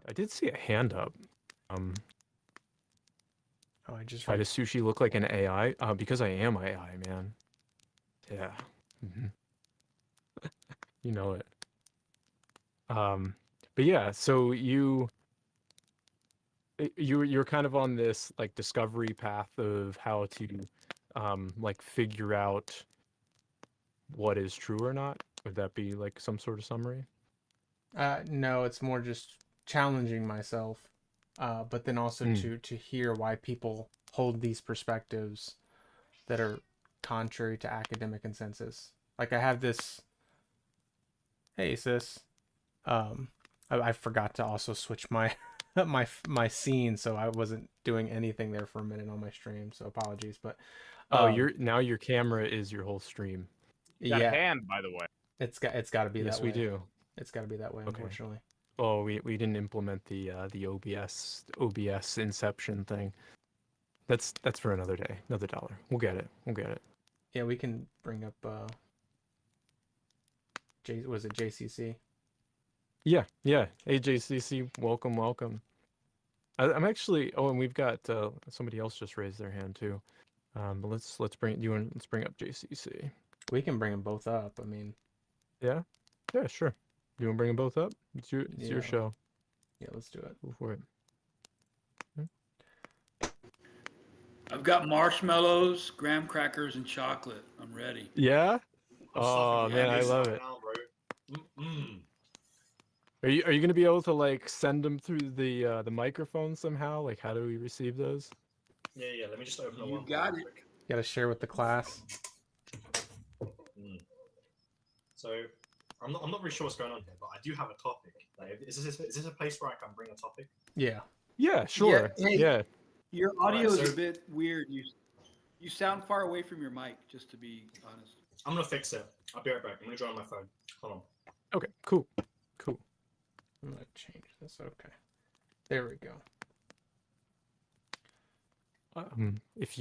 I did see a hand up. Um, Oh, I just why does Sushi look like an AI? Because I am AI, man. Yeah. hmm You know it. But yeah, so you're kind of on this like discovery path of how to like figure out what is true or not. Would that be like some sort of summary? no, it's more just challenging myself, but then also Mm. to hear why people hold these perspectives that are contrary to academic consensus. Like I have this, hey sis, um, I forgot to also switch my my scene, so I wasn't doing anything there for a minute on my stream. So apologies, but Oh, um, your camera is your whole stream. You got a yeah, hand, by the way. it's got to be that Yes, we way. do. It's got to be that way, Okay. unfortunately. Oh, we didn't implement the OBS Inception thing. That's for another day, another dollar. We'll get it. We'll get it. Yeah, we can bring up was it JCC? Yeah, yeah. AJCC, welcome, welcome. I'm actually. Oh, and we've got somebody else just raised their hand too. But let's bring up JCC. We can bring them both up. I mean, Yeah, yeah, sure. You want to bring them both up? It's your yeah, show. yeah, let's do it. Go for it. I've got marshmallows, graham crackers, and chocolate. I'm ready. Yeah. I'm Oh stuffing man, I this love right it. now, bro. Are you gonna be able to like send them through the microphone somehow? Like, how do we receive those? Yeah. Let me just open the You one. got it. Quick. Got to share with the class. So I'm not really sure what's going on here, but I do have a topic. Like, is this a place where I can bring a topic? Yeah. Yeah, sure. Yeah, hey. Yeah. Your audio Alright, is so- a bit weird. You sound far away from your mic, just to be honest. I'm gonna fix it. I'll be right back. I'm gonna join my phone. Hold on. Okay. Cool. Cool. I'm gonna change this. Okay. There we go. If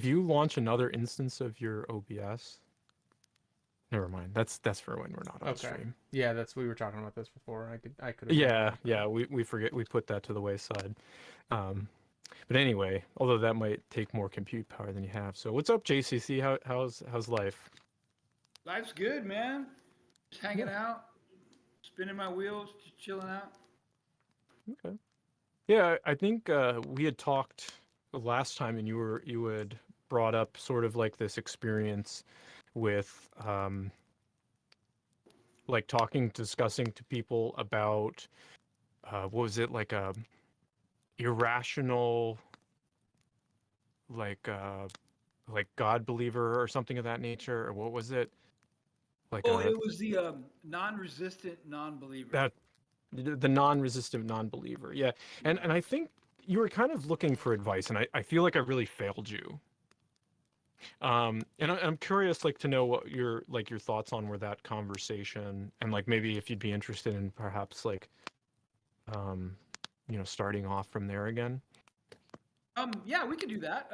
you launch another instance of your OBS, never mind. That's for when we're not on stream. Yeah, we were talking about this before. I could. Yeah. We forget we put that to the wayside. But anyway, although that might take more compute power than you have. So what's up, JCC? How's life? Life's good, man. Just hanging out, spinning my wheels, just chilling out. Okay. Yeah, I think we had talked last time, and you had brought up sort of like this experience with like discussing to people about what was it, like a irrational like God believer or something of that nature, or what was it? Like it was the non-resistant non-believer. that the non-resistant non-believer. Yeah. And I think you were kind of looking for advice, and I feel like I really failed you. And I'm curious, like, to know what your thoughts on were that conversation, and like maybe if you'd be interested in perhaps like starting off from there again. Yeah, we could do that.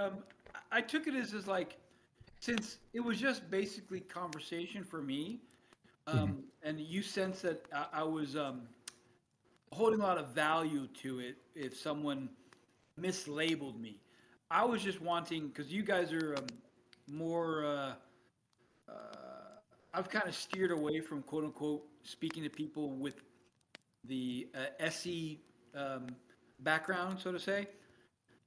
I took it as like, since it was just basically conversation for me, and you sense that I was holding a lot of value to it if someone mislabeled me. I was just wanting, because you guys are more, I've kind of steered away from quote unquote speaking to people with the SE background, so to say.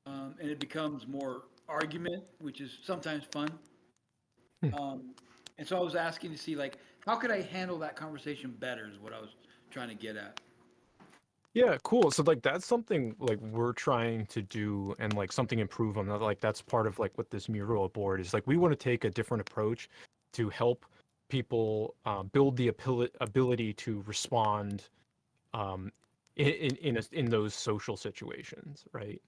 And it becomes more argument, which is sometimes fun. And so I was asking to see, like, how could I handle that conversation better is what I was trying to get at. Yeah, cool. So like that's something like we're trying to do, and like something improve on that. Like that's part of like what this mural board is. Like we want to take a different approach to help people build the ability to respond in those social situations, right?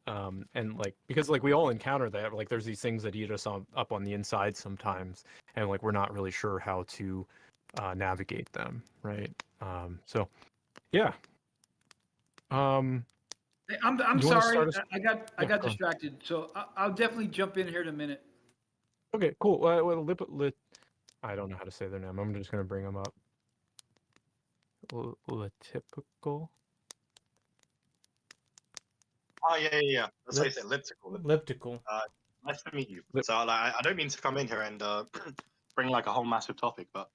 And like because like we all encounter that, like there's these things that eat us up on the inside sometimes, and like we're not really sure how to navigate them, right? So yeah. I'm You wanna sorry, start us- I got Yeah, go on. distracted. So I'll definitely jump in here in a minute. Okay, cool. I don't know how to say their name. I'm just gonna bring them up. typical. Oh yeah. That's how you Lip- say it, elliptical. elliptical. Nice to meet you. Lip- So like, I don't mean to come in here and bring like a whole massive topic, but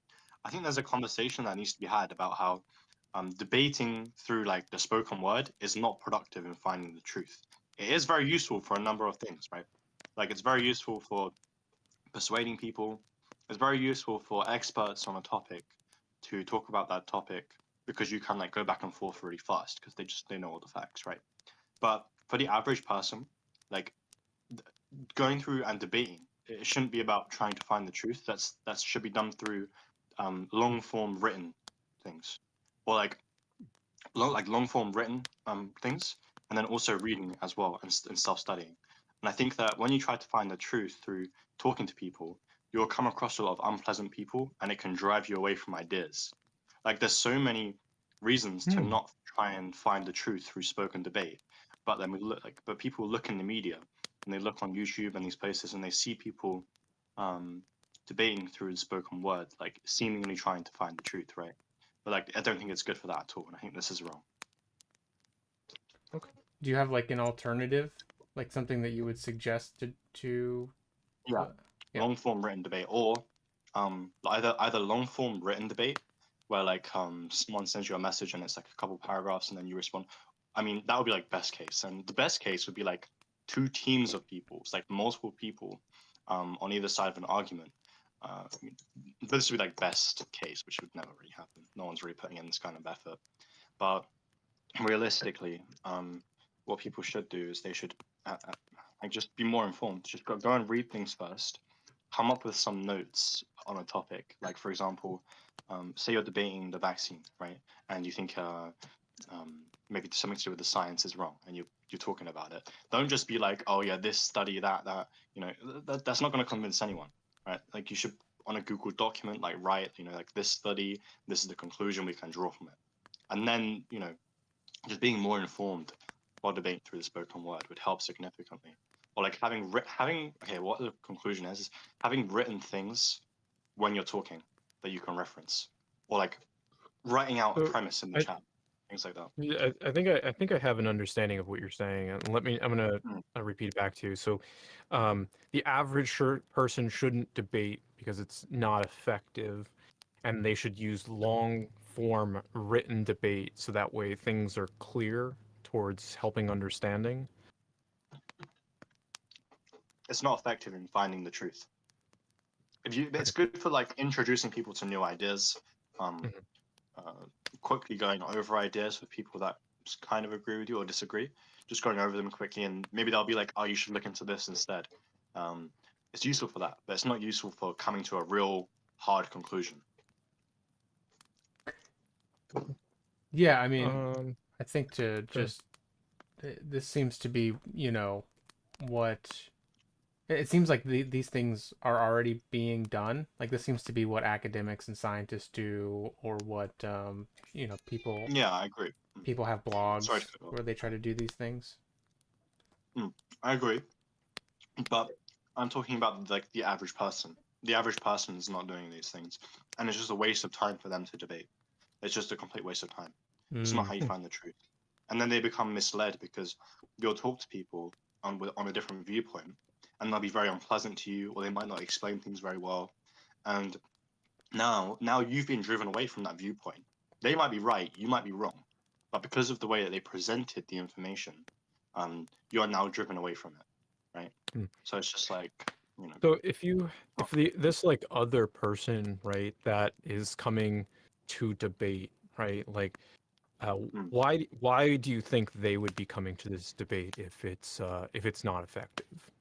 I think there's a conversation that needs to be had about how debating through like the spoken word is not productive in finding the truth. It is very useful for a number of things, right? Like it's very useful for persuading people. It's very useful for experts on a topic to talk about that topic because you can like go back and forth really fast because they know all the facts, right? But for the average person, like going through and debating, it shouldn't be about trying to find the truth. That should be done through long form written things, or like long form written things, and then also reading as well and self studying. And I think that when you try to find the truth through talking to people, you'll come across a lot of unpleasant people, and it can drive you away from ideas. Like there's so many reasons to Hmm. not try and find the truth through spoken debate, but then we look like but people look in the media and they look on YouTube and these places and they see people um, debating through the spoken word, like seemingly trying to find the truth, right? But like I don't think it's good for that at all, and I think this is wrong. Do you have like an alternative, like something that you would suggest to Yeah, Yeah. long form written debate, or either long form written debate where like someone sends you a message and it's like a couple paragraphs and then you respond. I mean that would be like best case, and the best case would be like two teams of people, it's like multiple people on either side of an argument. I mean, this would be like best case, which would never really happen. No one's really putting in this kind of effort. But realistically, what people should do is they should like just be more informed. Just go and read things first. Come up with some notes on a topic. Like for example, say you're debating the vaccine, right? And you think maybe something to do with the science is wrong, and you're talking about it. Don't just be like, oh yeah, this study, that. You know, that's not going to convince anyone, right? Like you should on a Google document, like write, you know, like this study, this is the conclusion we can draw from it, and then you know just being more informed while debating through the spoken word would help significantly. Or like having okay, what the conclusion is having written things when you're talking that you can reference, or like writing out a So premise in the I, chat, things like that. yeah, I think I have an understanding of what you're saying, and I'm gonna Mm. repeat it back to you. So, the average person shouldn't debate because it's not effective, and they should use long form written debate so that way things are clear towards helping understanding. It's not effective in finding the truth. It's Okay. good for like introducing people to new ideas, um, Mhm. uh, quickly going over ideas with people that kind of agree with you or disagree. Just going over them quickly, and maybe they'll be like, "Oh, you should look into this instead." Um, it's useful for that, but it's not useful for coming to a real hard conclusion. Yeah, I mean, Um, I think to Sure. just this seems to be, what it seems like these things are already being done. Like this seems to be what academics and scientists do, or what people Yeah, I agree. have Sorry to blogs cut you off. where they try to do these things. I agree, but I'm talking about like the average person. The average person is not doing these things, and it's just a waste of time for them to debate. It's just a complete waste of time. It's not Mm. how you Hmm. find the truth. And then they become misled because you'll talk to people on a different viewpoint, and they'll be very unpleasant to you, or they might not explain things very well. And now you've been driven away from that viewpoint. They might be right, you might be wrong, but because of the way that they presented the information, you are now driven away from it, right? Hmm. So it's just like So oh, if this like other person, right, that is coming to debate, right, like mm, why do you think they would be coming to this debate if it's not effective?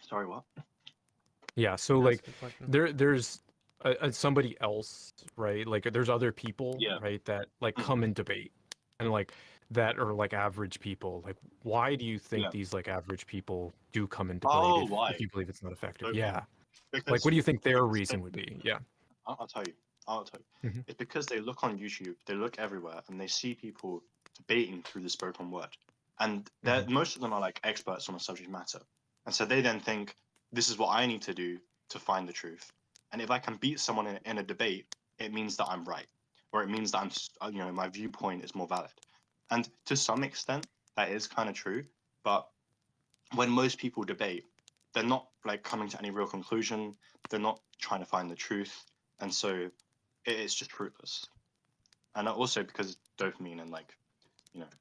sorry, what? Yeah, so That's like a good question. there's somebody else, right? Like there's other people, Yeah. right, that like Mm, come and debate, and like that are like average people. Like why do you think yeah. these like average people do come and debate Oh, if why? you believe it's not effective? Okay. Yeah. Like what Because do you think their because reason would be? Yeah. I'll tell you. I'll tell you. Hmm. It's because they look on YouTube, they look everywhere, and they see people debating through the spoken word. And Hmm. most of them are like experts on a subject matter. And so they then think, this is what I need to do to find the truth. And if I can beat someone in a debate, it means that I'm right, or it means that my viewpoint is more valid. And to some extent, that is kind of true. But when most people debate, they're not like coming to any real conclusion. They're not trying to find the truth, and so it's just fruitless. And also because dopamine and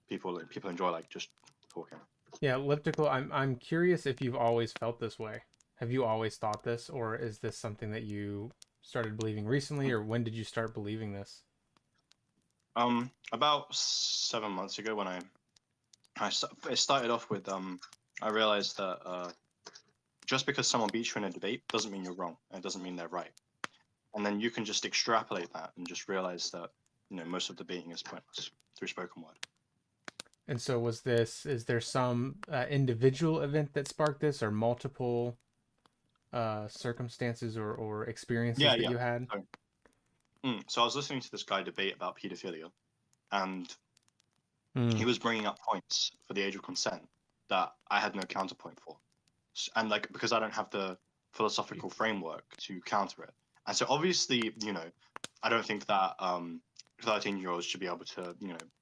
people enjoy like just talking. Yeah, elliptical. I'm curious if you've always felt this way. Have you always thought this, or is this something that you started believing recently, or when did you start believing this? About 7 months ago, when it started off with I realized that just because someone beats you in a debate doesn't mean you're wrong, and it doesn't mean they're right. And then you can just extrapolate that and just realize that most of debating is pointless through spoken word. And so is there some individual event that sparked this, or multiple circumstances or experiences Yeah, that yeah. you had? So I was listening to this guy debate about pedophilia, and he was bringing up points for the age of consent that I had no counterpoint for. And like, because I don't have the philosophical framework to counter it. And so obviously, I don't think that 13-year-olds should be able to,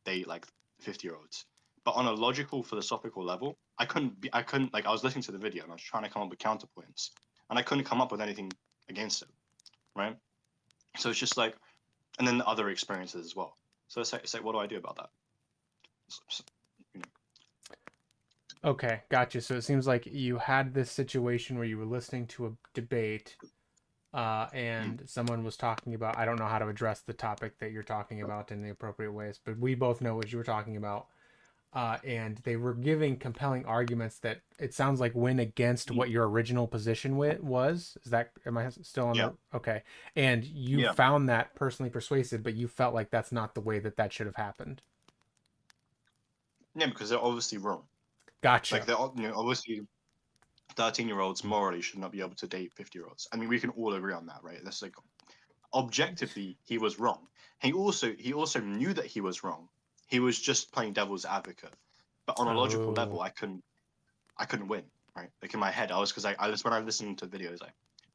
date like 50-year-olds. But on a logical philosophical level, I couldn't like, I was listening to the video and I was trying to come up with counterpoints, and I couldn't come up with anything against it, right? So it's just like, and then the other experiences as well. So it's like, what do I do about that? Okay, gotcha. So it seems like you had this situation where you were listening to a debate, and someone was talking about, I don't know how to address the topic that you're talking about in the appropriate ways, but we both know what you were talking about. And they were giving compelling arguments that it sounds like went against what your original position was. Is that, am I still on the, okay. And you found that personally persuasive, but you felt like that's not the way that should have happened. Yeah, because they're obviously wrong. Gotcha. Like, they're obviously 13-year-olds morally should not be able to date 50-year-olds. I mean, we can all agree on that, right? That's like, objectively, he was wrong. He also knew that he was wrong. He was just playing devil's advocate. But on a logical level, I couldn't win, right? Like, in my head, because when I listen to videos,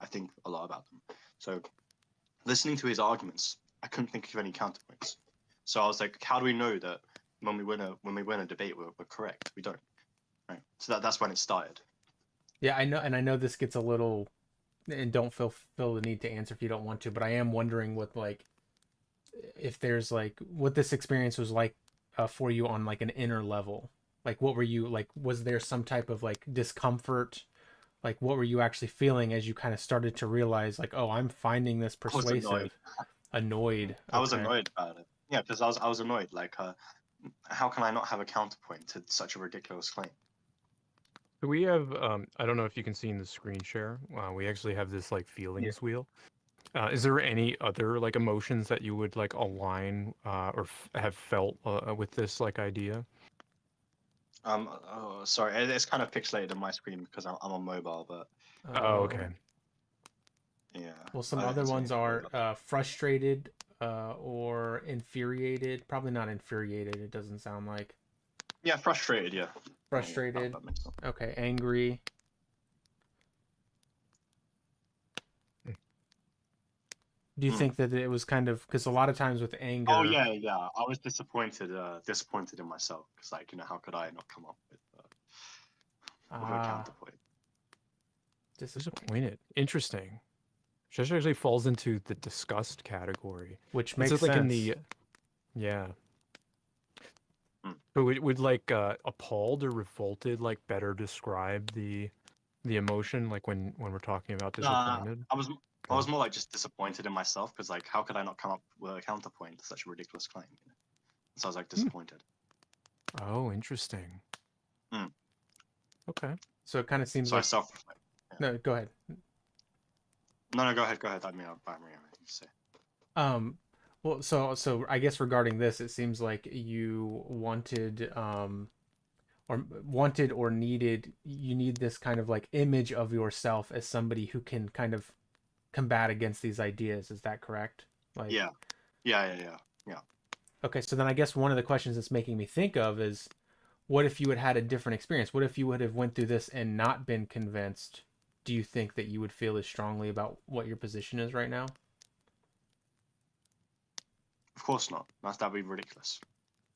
I think a lot about them. So listening to his arguments, I couldn't think of any counterpoints. So I was like, how do we know that when we win a debate, we're correct? We don't, right? So that's when it started. Yeah, I know, and I know this gets a little, and don't feel the need to answer if you don't want to, but I am wondering what, like, if there's like what this experience was like for you on like an inner level. Like, what were you like? Was there some type of like discomfort? Like, what were you actually feeling as you kind of started to realize, like, oh, I'm finding this persuasive? Annoyed. Okay. I was annoyed about it. Yeah, because I was annoyed. Like, how can I not have a counterpoint to such a ridiculous claim? So we have, I don't know if you can see in the screen share, we actually have this like feelings wheel. Is there any other like emotions that you would like align or have felt with this like idea? Oh, sorry, it's kind of pixelated on my screen because I'm on mobile, but Oh, okay. yeah. Well, some other ones are frustrated or infuriated. Probably not infuriated. It doesn't sound like. Yeah, frustrated. Yeah. Frustrated. That makes sense. Okay, angry. Do you think that it was kind of, because a lot of times with anger? Oh yeah. I was disappointed in myself because, like, how could I not come up with a counterpoint? Disappointed. Interesting. Which actually falls into the disgust category. Which makes sense. Like in the, yeah. But would like appalled or revolted like better describe the emotion, like when we're talking about disappointed? I was more like just disappointed in myself because, like, how could I not come up with a counterpoint to such a ridiculous claim? So I was like disappointed. Oh, interesting. Okay. So it kind of seems so like. I self-reflect. Yeah. No, go ahead. No, go ahead. I mean, I'm say. Well, so I guess regarding this, it seems like you wanted or needed, you need this kind of like image of yourself as somebody who can kind of combat against these ideas. Is that correct? Like, yeah. Okay, so then I guess one of the questions that's making me think of is, what if you had a different experience? What if you would have went through this and not been convinced? Do you think that you would feel as strongly about what your position is right now? Of course not. That'd be ridiculous.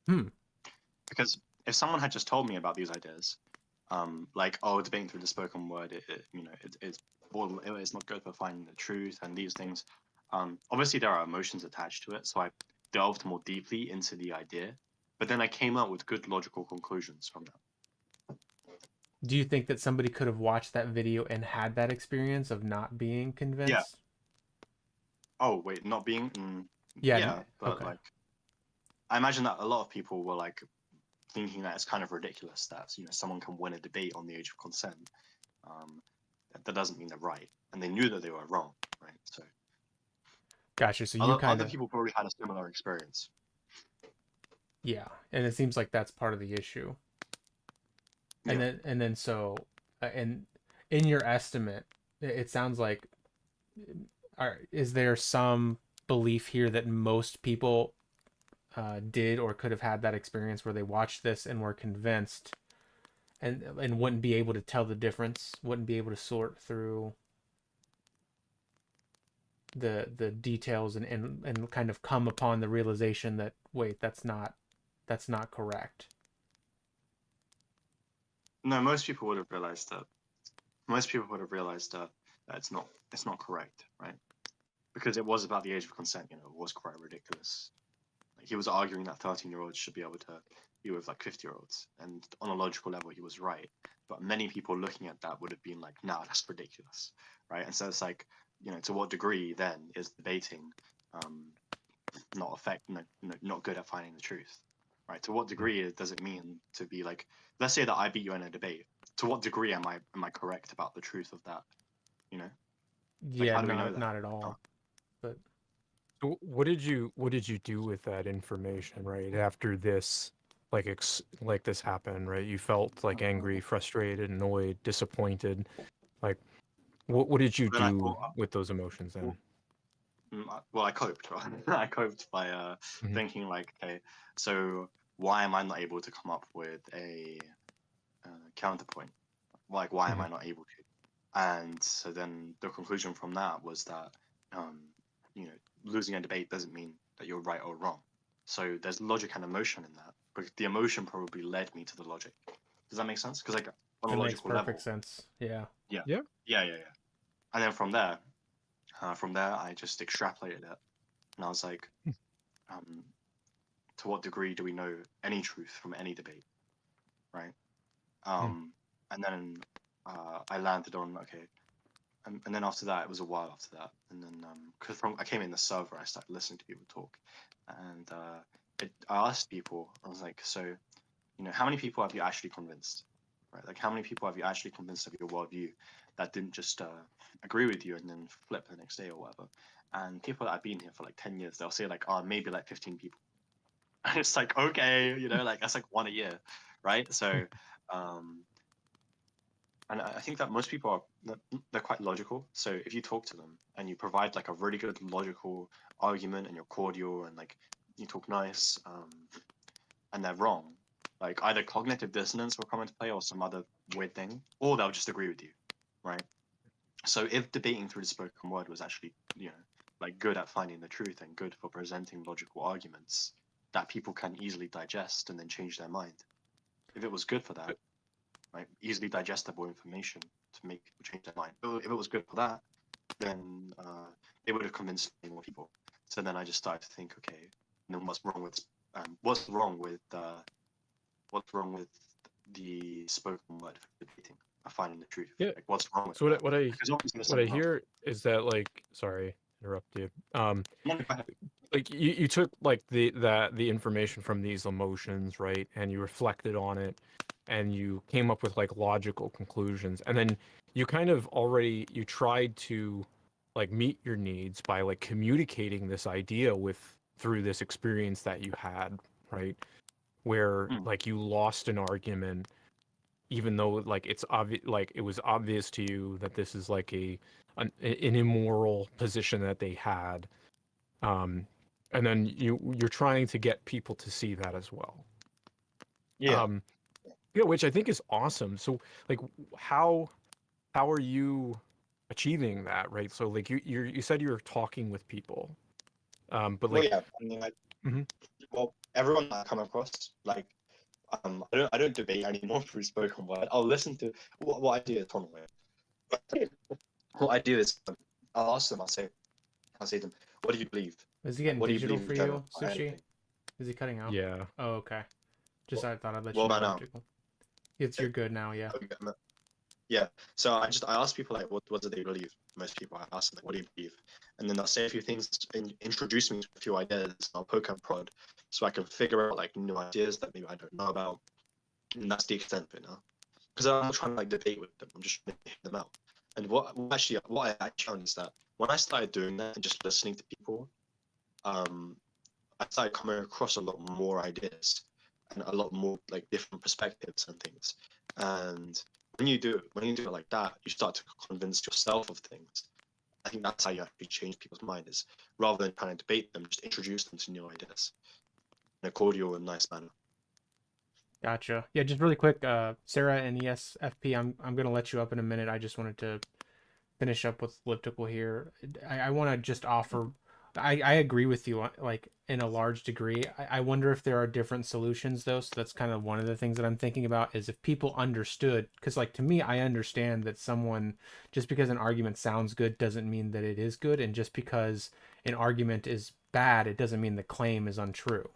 Hmm. Because if someone had just told me about these ideas, like, oh, debating through the spoken word, it's not good for finding the truth and these things. Obviously, there are emotions attached to it, so I delved more deeply into the idea, but then I came up with good logical conclusions from that. Do you think that somebody could have watched that video and had that experience of not being convinced? Oh, wait, not being? Yeah. Yeah, but Okay. like, I imagine that a lot of people were like thinking that it's kind of ridiculous that someone can win a debate on the age of consent. That doesn't mean they're right, and they knew that they were wrong, right? So Gotcha. So you kind other of, people probably had a similar experience. yeah, and it seems like that's part of the issue. And Yeah. then so, and in your estimate, it sounds like, is there some belief here that most people did or could have had that experience where they watched this and were convinced, and wouldn't be able to tell the difference, wouldn't be able to sort through the details, and kind of come upon the realization that, wait, that's not correct. No, most people would have realized that. Most people would have realized that it's not correct, right? Because it was about the age of consent. It was quite ridiculous. Like, he was arguing that 13-year-olds should be able to be with like 50-year-olds, and on a logical level, he was right. But many people looking at that would have been like, "Nah, that's ridiculous," right? And so it's like, to what degree then is debating not good at finding the truth, right? To what degree does it mean to be like, let's say that I beat you in a debate. To what degree am I correct about the truth of that? Like, Yeah, how do we know that? not at all. But So what did you do with that information, right? After this, like this happened, right? You felt like angry, frustrated, annoyed, disappointed. Like, what did you Then I do thought, with those emotions then? well, I coped. I coped by Mhm. thinking like, okay, so why am I not able to come up with a counterpoint? Like, why am Mhm. I not able to? And so then the conclusion from that was that, um, losing a debate doesn't mean that you're right or wrong. So there's logic and emotion in that, but the emotion probably led me to the logic. Does that make sense? Because like on a it makes logical perfect level, sense. Yeah. yeah, Yeah. yeah. And then from there, I just extrapolated it, and I was like, um, to what degree do we know any truth from any debate, right? Hmm. And then I landed on, okay, and then after that, it was a while after that, and then because I came in the server, I started listening to people talk, and I asked people, I was like, so how many people have you actually convinced, right? Like, how many people have you actually convinced of your worldview that didn't just agree with you and then flip the next day or whatever? And people that have been here for like 10 years, they'll say like, oh, maybe like 15 people. And it's like, okay, like that's like one a year, right? So, um, and I think that most people they're quite logical. So if you talk to them and you provide like a really good logical argument and you're cordial and like you talk nice, and they're wrong, like either cognitive dissonance will come into play or some other weird thing, or they'll just agree with you, right? So if debating through the spoken word was actually, like good at finding the truth and good for presenting logical arguments that people can easily digest and then change their mind, if it was good for that, right, easily digestible information to make people change their mind, if it was good for that, then it would have convinced many more people. So then I just started to think, okay, then what's wrong with the spoken word for debating, finding the truth? Yeah. Like, what's wrong with So that? Because obviously there's what I something wrong. hear is that, like, sorry, interrupt you. No, go ahead. Like you took like the information from these emotions, right? And you reflected on it, and you came up with like logical conclusions. And then you kind of already you tried to like meet your needs by like communicating this idea through this experience that you had, right? Where Mm. like you lost an argument even though like it's obvious, like it was obvious to you that this is like an immoral position that they had, um and then you're trying to get people to see that as well. Yeah. um yeah, which I think is awesome. So like how are you achieving that, right? So like you said you're talking with people, but Well, like yeah. I mean, Well, everyone that I come across, like, I don't debate anymore through spoken word. I'll listen to what I do is tournament. What I do is I'll ask them. I'll say to them, what do you believe? Is he getting What do you digital believe for in general? you, About Sushi? anything? Is he cutting out? Yeah. Oh, okay. Just I thought I'd let Well, you know. man, now. Optical. You're good now, yeah. Yeah. So I ask people like, what do they believe? Most people I ask them like, what do you believe? And then they'll say a few things, introduce me to a few ideas. And I'll poke and prod, so I can figure out like new ideas that maybe I don't know about. And that's the extent of it now. Because I'm not trying to like debate with them. I'm just trying to hear them out. And what I found is that when I started doing that and just listening to people, I started coming across a lot more ideas and a lot more like different perspectives and things. And when you do it like that, you start to convince yourself of things. I think that's how you actually change people's mind, is rather than trying to debate them, just introduce them to new ideas in a cordial and nice manner. Gotcha. Yeah, just really quick, Sarah and ESFP, I'm gonna let you up in a minute. I just wanted to finish up with elliptical here. I want to just offer. I agree with you like in a large degree. I wonder if there are different solutions though. So that's kind of one of the things that I'm thinking about is if people understood, because like to me, I understand that someone just because an argument sounds good doesn't mean that it is good, and just because an argument is bad, it doesn't mean the claim is untrue,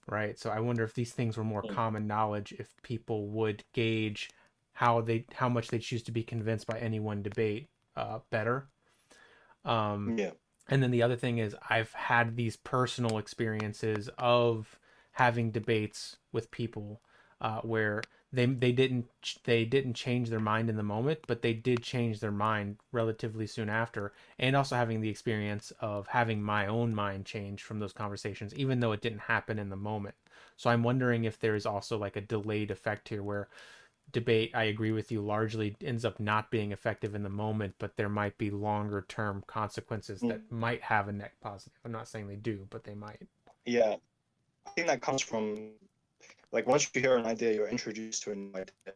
right? So I wonder if these things were more common knowledge, if people would gauge how much they choose to be convinced by any one debate better. Yeah. And then the other thing is I've had these personal experiences of having debates with people where they didn't change their mind in the moment, but they did change their mind relatively soon after, and also having the experience of having my own mind change from those conversations, even though it didn't happen in the moment. So I'm wondering if there is also like a delayed effect here where debate, I agree with you, largely ends up not being effective in the moment, but there might be longer term consequences that might have a net positive. I'm not saying they do, but they might. Yeah. I think that comes from like once you hear an idea, you're introduced to a new idea,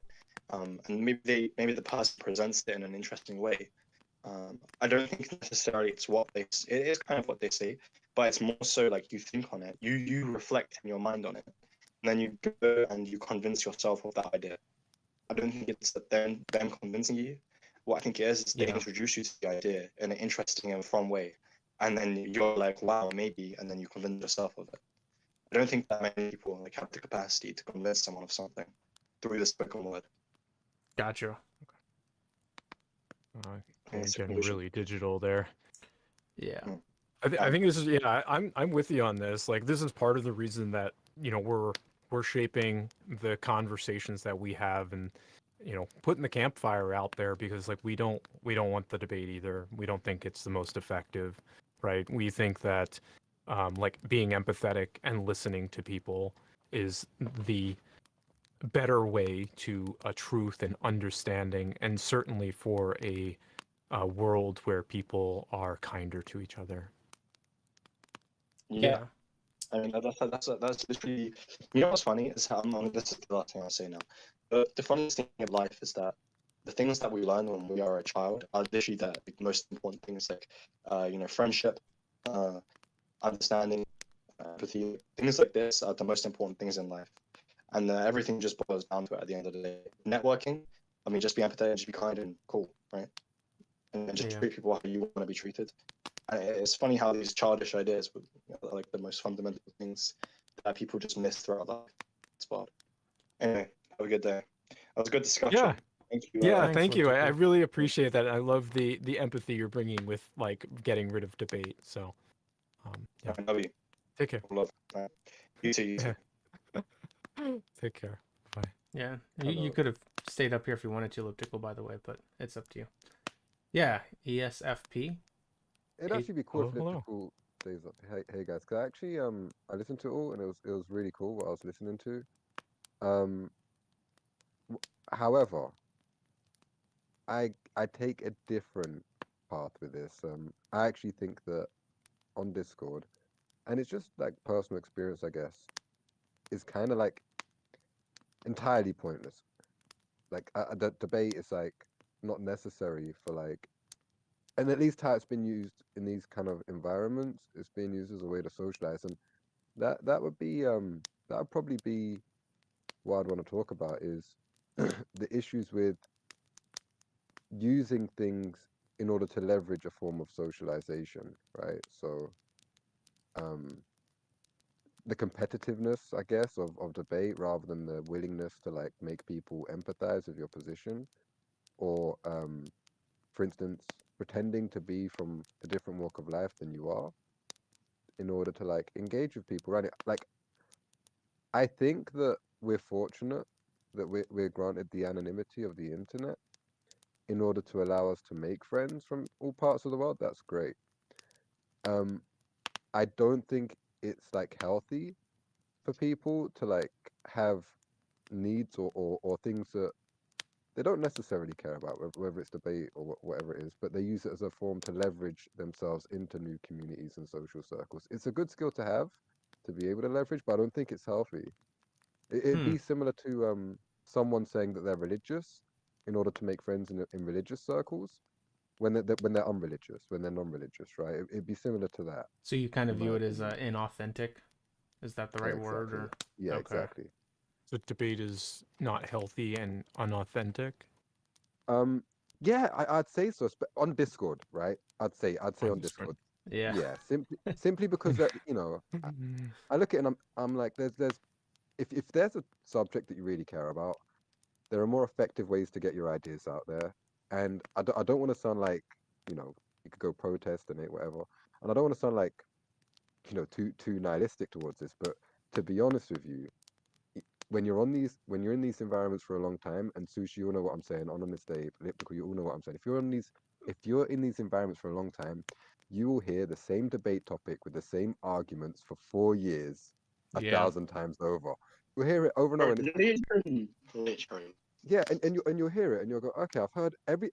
and maybe the person presents it in an interesting way. I don't think necessarily it's it is kind of what they say, but it's more so like you think on it, you reflect in your mind on it, and then you go and you convince yourself of that idea. I don't think it's that them convincing you. What I think it is they Yeah. introduce you to the idea in an interesting and fun way, and then you're like, wow, maybe, and then you convince yourself of it. I don't think that many people like have the capacity to convince someone of something through the spoken word. Gotcha. That's the Getting conclusion. really digital there. Yeah. I think this is I'm with you on this. Like this is part of the reason that we're shaping the conversations that we have and putting the campfire out there because like we don't want the debate either. We don't think it's the most effective, right? We think that like being empathetic and listening to people is the better way to a truth and understanding, and certainly for a world where people are kinder to each other. Yeah. I mean, that's literally, you know what's funny is how, this is the last thing I'll say now. The funniest thing of life is that the things that we learn when we are a child are literally the most important things, like, friendship, understanding, empathy, things like this are the most important things in life. And everything just boils down to it at the end of the day. Networking, I mean, just be empathetic, just be kind and cool, right? And just treat people how you want to be treated. And it's funny how these childish ideas are like the most fundamental things that people just miss throughout life. It's wild. Anyway, have a good day. That was a good discussion. Yeah. Thank you. Yeah, Thanks, thank you. I Elliptical. really appreciate that. I love the empathy you're bringing with like getting rid of debate. So, yeah. I love you. Take care. Love. You too. You too. Take care. Bye. Yeah. You could have stayed up here if you wanted to, Elliptical, by the way, but it's up to you. Yeah. ESFP. It'd actually be cool if hello. Elliptical stays up. Hey guys, 'cause actually I listened to it all and it was really cool what I was listening to. However, I take a different path with this. I actually think that on Discord, and it's just like personal experience, I guess, is kind of like entirely pointless. Like the debate is like not necessary for like, and at least how it's been used in these kind of environments, it's being used as a way to socialize. And that would be that would probably be what I'd want to talk about is the issues with using things in order to leverage a form of socialization, right? So um, the competitiveness, I guess, of debate rather than the willingness to like make people empathize with your position, or for instance, pretending to be from a different walk of life than you are in order to like engage with people, right? Like I think that we're fortunate that we're granted the anonymity of the internet in order to allow us to make friends from all parts of the world. That's great. Um, I don't think it's like healthy for people to like have needs or things that they don't necessarily care about, whether it's debate or whatever it is, but they use it as a form to leverage themselves into new communities and social circles. It's a good skill to have to be able to leverage, but I don't think it's healthy. It'd Hmm. be similar to someone saying that they're religious in order to make friends in religious circles when they're unreligious, when they're non-religious, right? It'd be similar to that, So you kind of in my view it as opinion. inauthentic? Is that the right word? Exactly. Or Yeah, okay. exactly. So debate is not healthy and unauthentic Um, yeah, I'd say so. On Discord, right? I'd say on on this one. Discord. Yeah. Yeah, simply because that I look at it and I'm like, there's if there's a subject that you really care about, there are more effective ways to get your ideas out there. And I don't want to sound like, you could go protest and whatever. And I don't want to sound like, too nihilistic towards this, but to be honest with you, when you're in these environments for a long time, and Sushi, you all know what I'm saying, on this day, Elliptical, you all know what I'm saying. If you're in these environments for a long time, you will hear the same debate topic with the same arguments for 4 years, a Yeah. thousand times over. You'll hear it over and over, Bro, and literally. yeah, and you'll hear it, and you'll go, okay,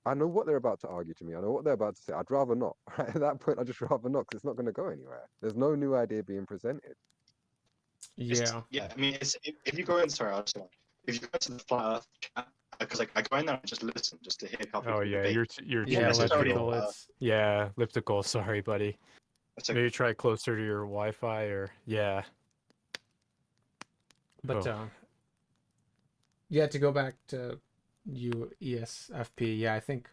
I know what they're about to argue to me. I know what they're about to say. I'd rather not. Right? At that point, I'd just rather not, because it's not going to go anywhere. There's no new idea being presented. Yeah. Yeah, I mean, if you go in, sorry, I'll just say, if you go to the flat Earth chat, because like I go in there and just listen, just to hear how Oh people yeah, debate. you're Not Yeah, too necessarily digital. elliptical. It's Yeah, elliptical. Sorry, buddy. it's like Maybe try closer to your Wi-Fi or yeah. but Oh, yeah, to go back to you ESFP, yeah, I think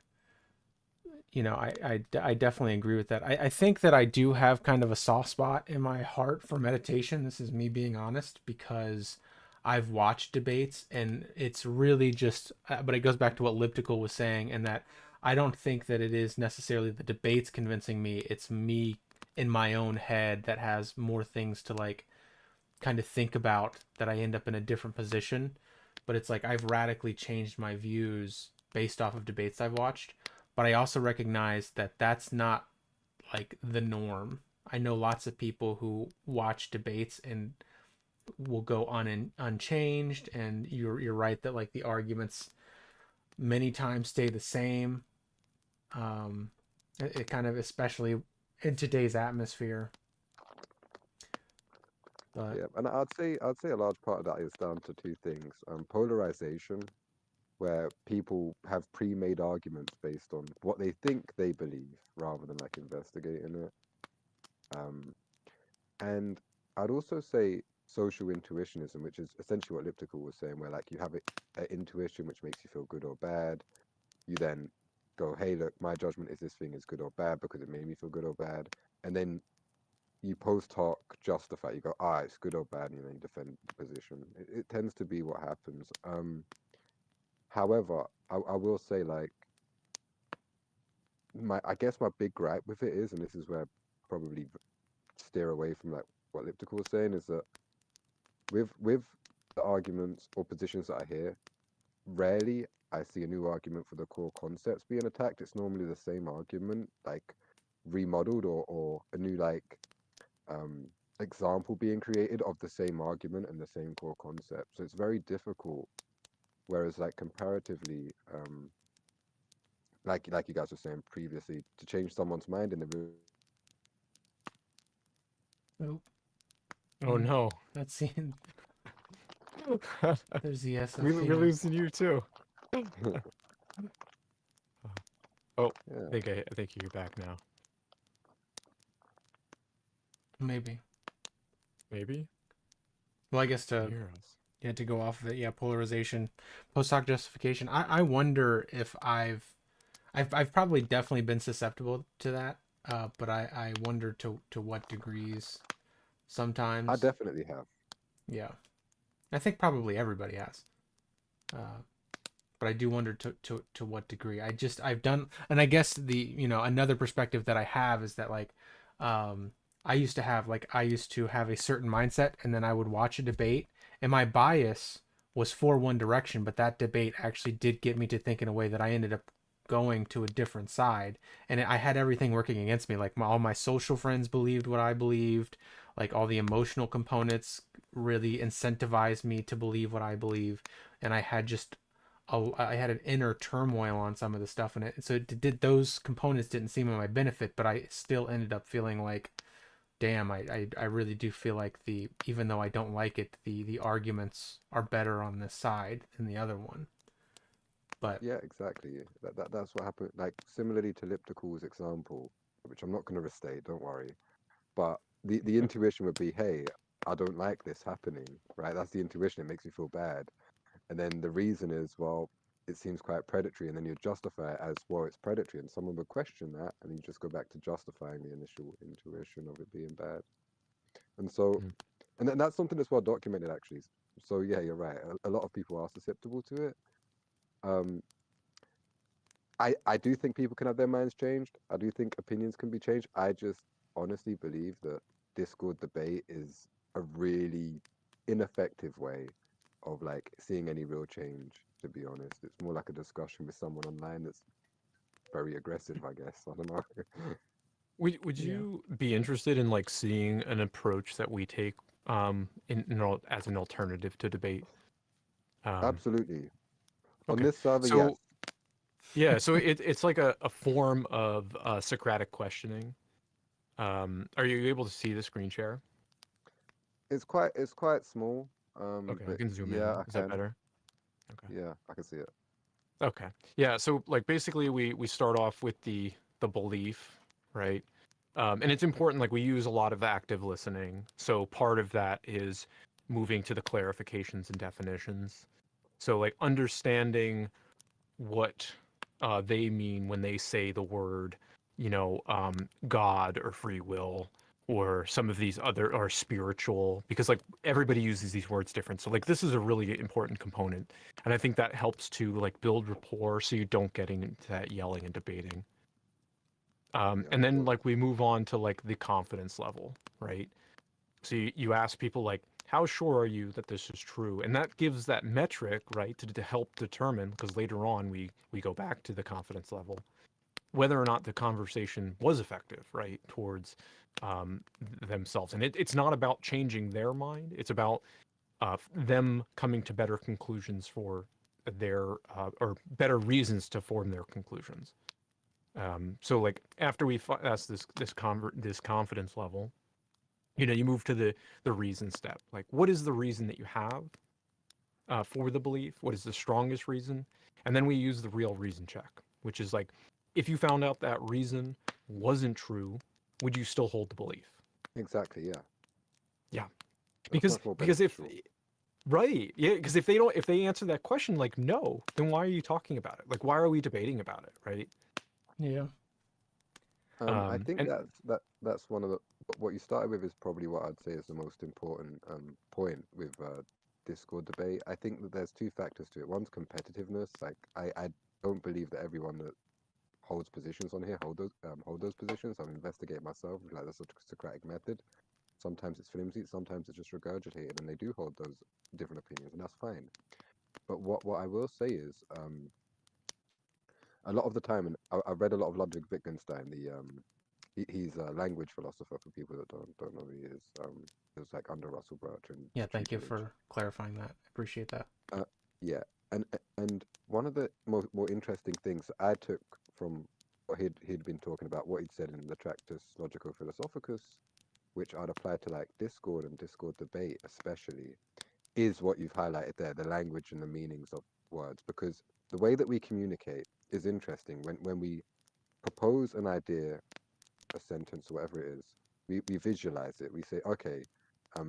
I definitely agree with that. I think that I do have kind of a soft spot in my heart for meditation. This is me being honest, because I've watched debates and it's really just, but it goes back to what Elliptical was saying, and that I don't think that it is necessarily the debates convincing me. It's me in my own head that has more things to like kind of think about, that I end up in a different position. But it's like I've radically changed my views based off of debates I've watched. But I also recognize that that's not like the norm. I know lots of people who watch debates and will go unchanged, and you're right that like the arguments many times stay the same. It kind of, especially in today's atmosphere. But Yeah, and I'd say a large part of that is down to two things: polarization, where people have pre-made arguments based on what they think they believe rather than like investigating it. Um, and I'd also say social intuitionism, which is essentially what Elliptical was saying, where like you have an intuition which makes you feel good or bad. You then go, hey, look, my judgment is this thing is good or bad because it made me feel good or bad. And then you post hoc justify, you go, it's good or bad, and then you defend the position. It tends to be what happens. However, I will say, like, I guess my big gripe with it is, and this is where I probably steer away from like what Elliptical was saying, is that with the arguments or positions that I hear, rarely I see a new argument for the core concepts being attacked. It's normally the same argument, like remodeled, or a new like um example being created of the same argument and the same core concept. So it's very difficult. Whereas like comparatively, like you guys were saying previously, to change someone's mind in the oh, oh no. that's scene. There's the We're SFC. losing you too. Oh, yeah. I think you're back now. Maybe. maybe. Well, I guess to Hear us. to go off of it, yeah, polarization, post hoc justification. I wonder if I've probably definitely been susceptible to that, but I wonder to what degrees I sometimes. definitely have. Yeah, I think probably everybody has. But I do wonder to what degree. I've done, and I guess another perspective that I have is that like, I used to have a certain mindset, and then I would watch a debate, and my bias was for one direction, but that debate actually did get me to think in a way that I ended up going to a different side, and I had everything working against me. Like all my social friends believed what I believed, like all the emotional components really incentivized me to believe what I believe, and I had an inner turmoil on some of the stuff in it. So those components didn't seem in my benefit, but I still ended up feeling like, damn, I really do feel like even though I don't like it, the arguments are better on this side than the other one. But Yeah, exactly. That's what happened. Like similarly to Liptical's example, which I'm not going to restate, don't worry. But the intuition would be, hey, I don't like this happening, right? That's the intuition. It makes you feel bad. And then the reason is, well, it seems quite predatory, and then you justify it as, well, it's predatory, and someone would question that, and you just go back to justifying the initial intuition of it being bad. And so, Mm. and then that's something that's well documented, actually. So yeah, you're right. A lot of people are susceptible to it. Um, I do think people can have their minds changed. I do think opinions can be changed. I just honestly believe that Discord debate is a really ineffective way of like seeing any real change, to be honest. It's more like a discussion with someone online that's very aggressive, I guess. I don't know. Would yeah, you be interested in like seeing an approach that we take as an alternative to debate? Um, Absolutely. On okay. this server, yes. So yeah, so it's like a form of Socratic questioning. Are you able to see the screen share? It's quite small. Okay, I But can zoom yeah, in. I Is that can. better? Okay. Yeah, I can see it. Okay. Yeah, so like basically we start off with the belief, right? And it's important, like we use a lot of active listening. So part of that is moving to the clarifications and definitions. So like understanding what they mean when they say the word, God or free will or some of these other or spiritual, because like everybody uses these words different. So like this is a really important component, and I think that helps to like build rapport so you don't get into that yelling and debating. Yeah, And of then course. like we move on to like the confidence level, right? So you ask people like, how sure are you that this is true? And that gives that metric, right, to help determine, because later on we go back to the confidence level, whether or not the conversation was effective, right, towards themselves. And it's not about changing their mind. It's about them coming to better conclusions for their or better reasons to form their conclusions. So like after we ask this confidence level, you move to the reason step. Like, what is the reason that you have for the belief? What is the strongest reason? And then we use the real reason check, which is like, if you found out that reason wasn't true, would you still hold the belief? Exactly, yeah. Yeah, That's because much more if beneficial. right, yeah, because if they answer that question like no, then why are you talking about it? Like, why are we debating about it, right? yeah, I think And that's one of the what you started with is probably what I'd say is the most important point with Discord debate. I think that there's two factors to it. One's competitiveness. Like I don't believe that everyone that holds positions on here hold those positions. I've investigated myself. Like that's a Socratic method. Sometimes it's flimsy. Sometimes it's just regurgitated, and they do hold those different opinions, and that's fine. But what I will say is a lot of the time, and I've read a lot of Ludwig Wittgenstein. He's a language philosopher for people that don't know who he is. He was like under Russell Bertrand yeah. Thank you tutelage. for clarifying that. I appreciate that. Uh, yeah, and one of the more interesting things that I took from what he'd been talking about, what he'd said in the Tractus Logico Philosophicus, which I'd apply to like Discord and Discord debate especially, is what you've highlighted there, the language and the meanings of words, because the way that we communicate is interesting. When we propose an idea, a sentence, or whatever it is, we visualize it. We say, okay,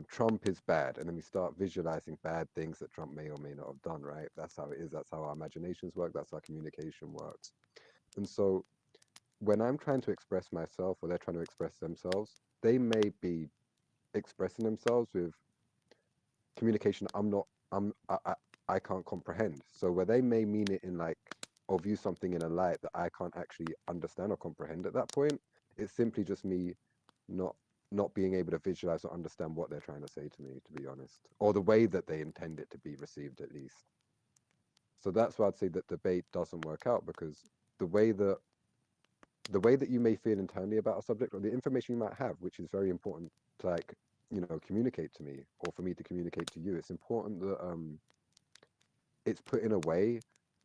Trump is bad, and then we start visualizing bad things that Trump may or may not have done, right? That's how it is. That's how our imaginations work. That's how communication works. And so when I'm trying to express myself or they're trying to express themselves, they may be expressing themselves with communication I can't comprehend. So where they may mean it in like, or view something in a light that I can't actually understand or comprehend at that point, it's simply just me not not being able to visualize or understand what they're trying to say to me, to be honest, or the way that they intend it to be received at least. So that's why I'd say that debate doesn't work out, because the way that the way that you may feel internally about a subject, or the information you might have, which is very important to, like, communicate to me, or for me to communicate to you, it's important that it's put in a way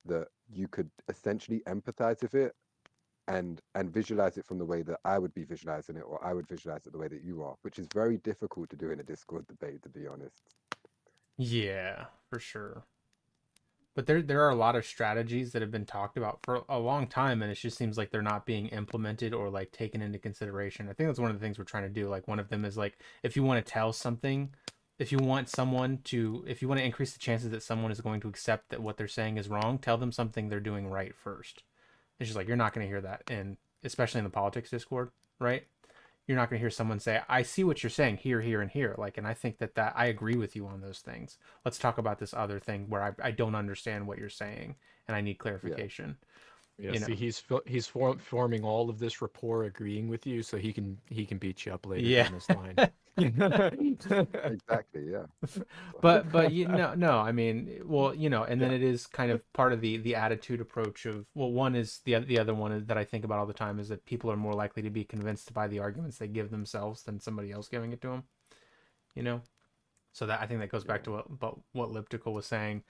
that you could essentially empathize with it and visualize it from the way that I would be visualizing it, or I would visualize it the way that you are, which is very difficult to do in a Discord debate, to be honest. Yeah, for sure. But there are a lot of strategies that have been talked about for a long time, and it just seems like they're not being implemented or like taken into consideration. I think that's one of the things we're trying to do. Like one of them is like, if you want to tell something, if you want to increase the chances that someone is going to accept that what they're saying is wrong, tell them something they're doing right first. It's just like you're not going to hear that, and especially in the politics Discord, right? You're not going to hear someone say, I see what you're saying here, here, and here. Like, and I think that I agree with you on those things. Let's talk about this other thing where I don't understand what you're saying and I need clarification. Yeah, You know? see, he's forming all of this rapport, agreeing with you, so he can beat you up later Yeah. down this line. Exactly, yeah. but you no, I mean, well, and then Yeah. it is kind of part of the attitude approach of, well, one is the other one is, that I think about all the time, is that people are more likely to be convinced by the arguments they give themselves than somebody else giving it to them. You know? So that, I think that goes back Yeah. to what Liptical was saying.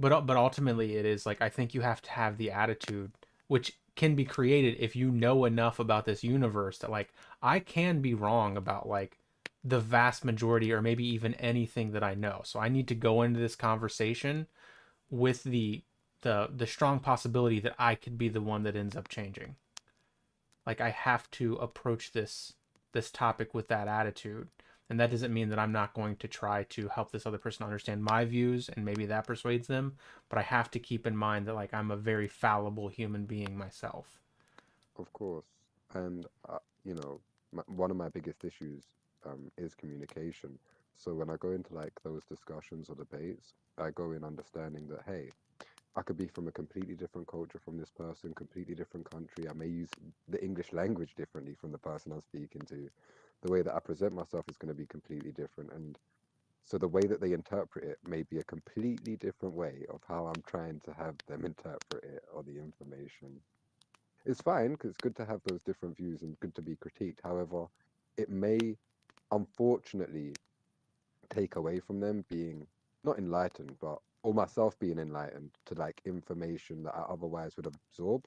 But ultimately it is like, I think you have to have the attitude, which can be created if you know enough about this universe, that like, I can be wrong about like the vast majority or maybe even anything that I know. So I need to go into this conversation with the strong possibility that I could be the one that ends up changing. Like, I have to approach this topic with that attitude. And that doesn't mean that I'm not going to try to help this other person understand my views and maybe that persuades them, but I have to keep in mind that like, I'm a very fallible human being myself. Of course. And, one of my biggest issues is communication. So when I go into like those discussions or debates, I go in understanding that, hey, I could be from a completely different culture from this person, completely different country. I may use the English language differently from the person I'm speaking to. The way that I present myself is going to be completely different. And so the way that they interpret it may be a completely different way of how I'm trying to have them interpret it or the information. It's fine because it's good to have those different views and good to be critiqued. However, it may unfortunately take away from them being not enlightened, but or myself being enlightened to like information that I otherwise would absorb,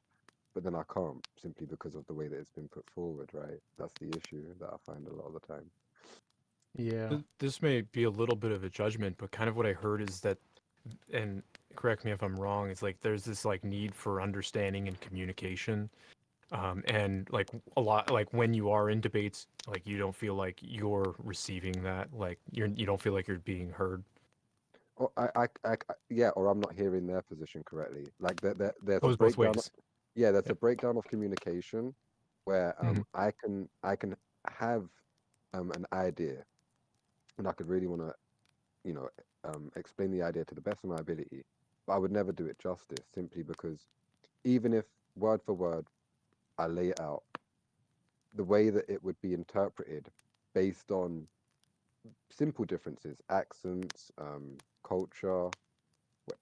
but then I can't simply because of the way that it's been put forward, right? That's the issue that I find a lot of the time. Yeah. This may be a little bit of a judgment, but kind of what I heard is that, and correct me if I'm wrong, it's like there's this like need for understanding and communication. And like a lot, like when you are in debates, like you don't feel like you're receiving that, like you don't feel like you're being heard. Or yeah, or I'm not hearing their position correctly. Like there's a Goes both breakdown. ways. Yeah, there's Yeah. a breakdown of communication where Mhm. I can have an idea, and I could really want to you know explain the idea to the best of my ability, but I would never do it justice simply because even if word for word I lay it out, the way that it would be interpreted based on simple differences, accents, culture,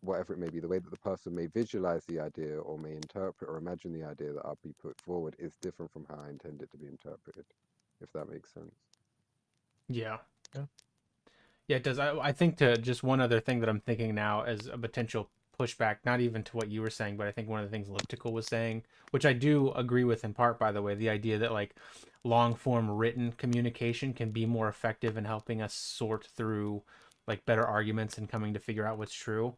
whatever it may be, the way that the person may visualize the idea or may interpret or imagine the idea that I'll be put forward is different from how I intend it to be interpreted, if that makes sense. Yeah. Yeah. Yeah, it does. I think, to just one other thing that I'm thinking now as a potential pushback, not even to what you were saying, but I think one of the things Elliptical was saying, which I do agree with in part, by the way, the idea that like long form written communication can be more effective in helping us sort through like better arguments and coming to figure out what's true.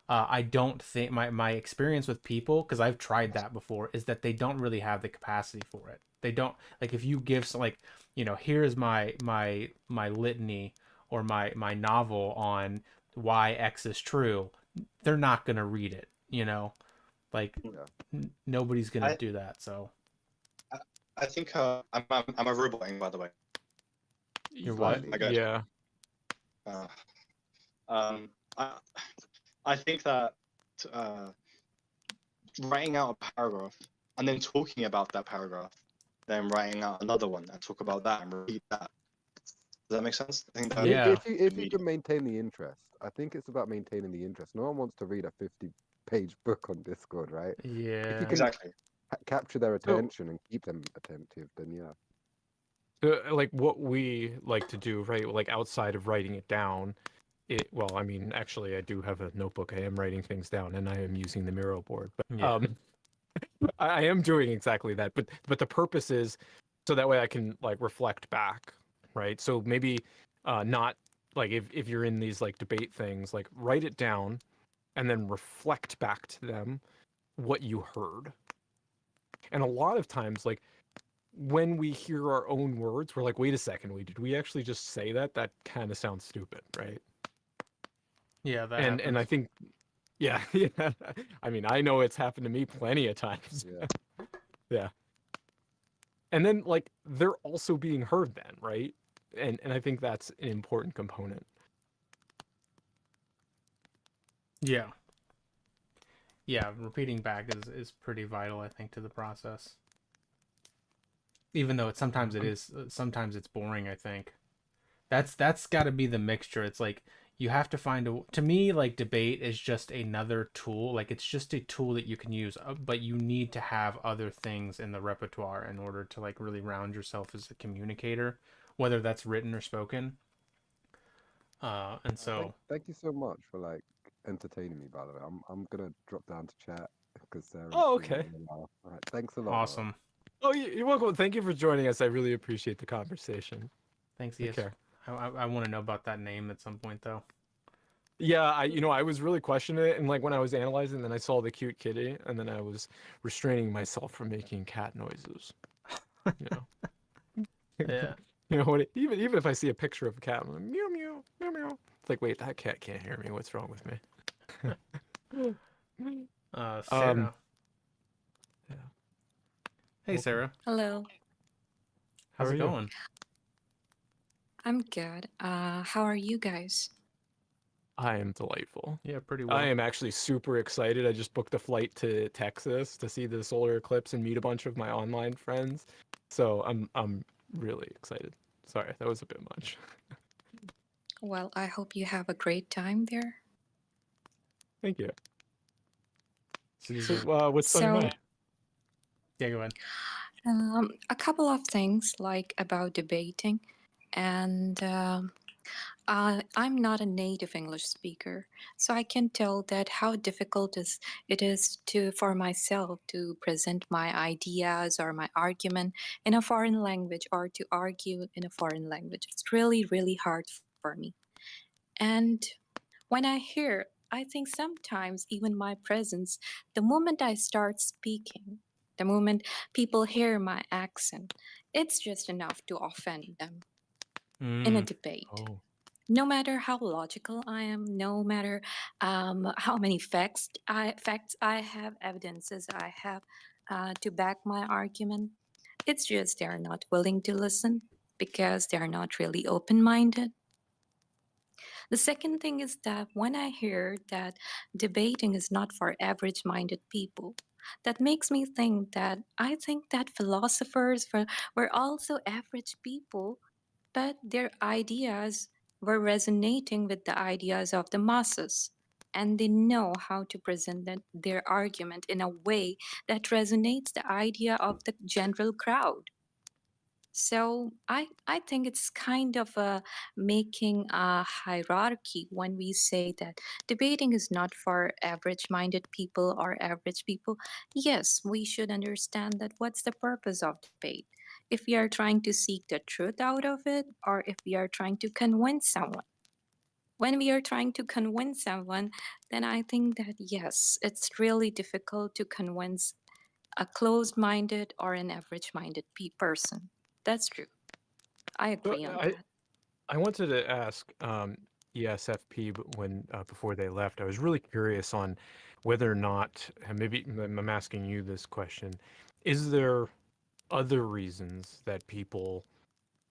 I don't think my experience with people, because I've tried that before, is that they don't really have the capacity for it. They don't like if you give like, here's my litany or my novel on why X is true. They're not gonna read it. Like Yeah. nobody's gonna I do that. So I, I think I'm a roboting, by the way. You're what? I got Yeah. uh, um I I think that uh writing out a paragraph and then talking about that paragraph, then writing out another one and talk about that and repeat that. Does that make sense? I think that Yeah. If you medium. can maintain the interest, I think it's about maintaining the interest. No one wants to read a 50-page book on Discord, right? If Yeah. you can Exactly. capture their So, attention and keep them attentive, then yeah. like what we like to do, right? Like outside of writing it down, well, I mean, actually, I do have a notebook. I am writing things down, and I am using the Miro board. But Yeah. I am doing exactly that. But the purpose is so that way I can like reflect back, right? So maybe not like if you're in these like debate things, like write it down and then reflect back to them what you heard. And a lot of times, like when we hear our own words, we're like, wait a second, did we actually just say that? That kind of sounds stupid, right? Yeah, that And I happens. think, yeah, yeah. I mean, I know it's happened to me plenty of times. Yeah. Yeah. And then like they're also being heard then, right? And I think that's an important component. Yeah. Yeah, repeating back is pretty vital, I think, to the process. Even though sometimes it's boring, I think. That's got to be the mixture. It's like you have to find to me, like, debate is just another tool. Like, it's just a tool that you can use, but you need to have other things in the repertoire in order to like really round yourself as a communicator, whether that's written or spoken. And so Thank you so much for like entertaining me. By the way, I'm gonna drop down to chat because Sarah's Oh, been okay. really well. All right, thanks a lot. Bro. awesome. Oh, you're welcome. Thank you for joining us. I really appreciate the conversation. Thanks, Take yes. care. I want to know about that name at some point, though. Yeah, I was really questioning it, and like when I was analyzing, then I saw the cute kitty, and then I was restraining myself from making cat noises. You know, Yeah. even if I see a picture of a cat, I'm like, meow meow meow meow. It's like, wait, that cat can't hear me. What's wrong with me? Sarah. Yeah. Hey, Welcome. Sarah. Hello, How How's are it you? going? I'm good. How are you guys? I am delightful. Yeah, pretty well. I am actually super excited. I just booked a flight to Texas to see the solar eclipse and meet a bunch of my online friends. So I'm really excited. Sorry, that was a bit much. Well, I hope you have a great time there. Thank you. So these So, are what's on your So, mind? yeah. Go ahead. a couple of things like about debating, and I'm not a native English speaker, so I can tell that how difficult it is for myself to present my ideas or my argument in a foreign language or to argue in a foreign language. It's really, really hard for me. And when I think sometimes even my presence, the moment I start speaking, the moment people hear my accent, it's just enough to offend them in a debate. Oh. No matter how logical I am, no matter how many facts I have, evidences I have to back my argument, it's just they're not willing to listen because they're not really open-minded. The second thing is that when I hear that debating is not for average minded people, that makes me think that I think that philosophers were also average people, but their ideas were resonating with the ideas of the masses. And they know how to present their argument in a way that resonates the idea of the general crowd. So I think it's kind of making a hierarchy when we say that debating is not for average-minded people or average people. Yes, we should understand that what's the purpose of debate. If we are trying to seek the truth out of it, or if we are trying to convince someone. When we are trying to convince someone, then I think that yes, it's really difficult to convince a closed-minded or an average-minded person. That's true. I So agree on that. I wanted to ask ESFP, but when before they left, I was really curious on whether or not, and maybe I'm asking you this question: is there other reasons that people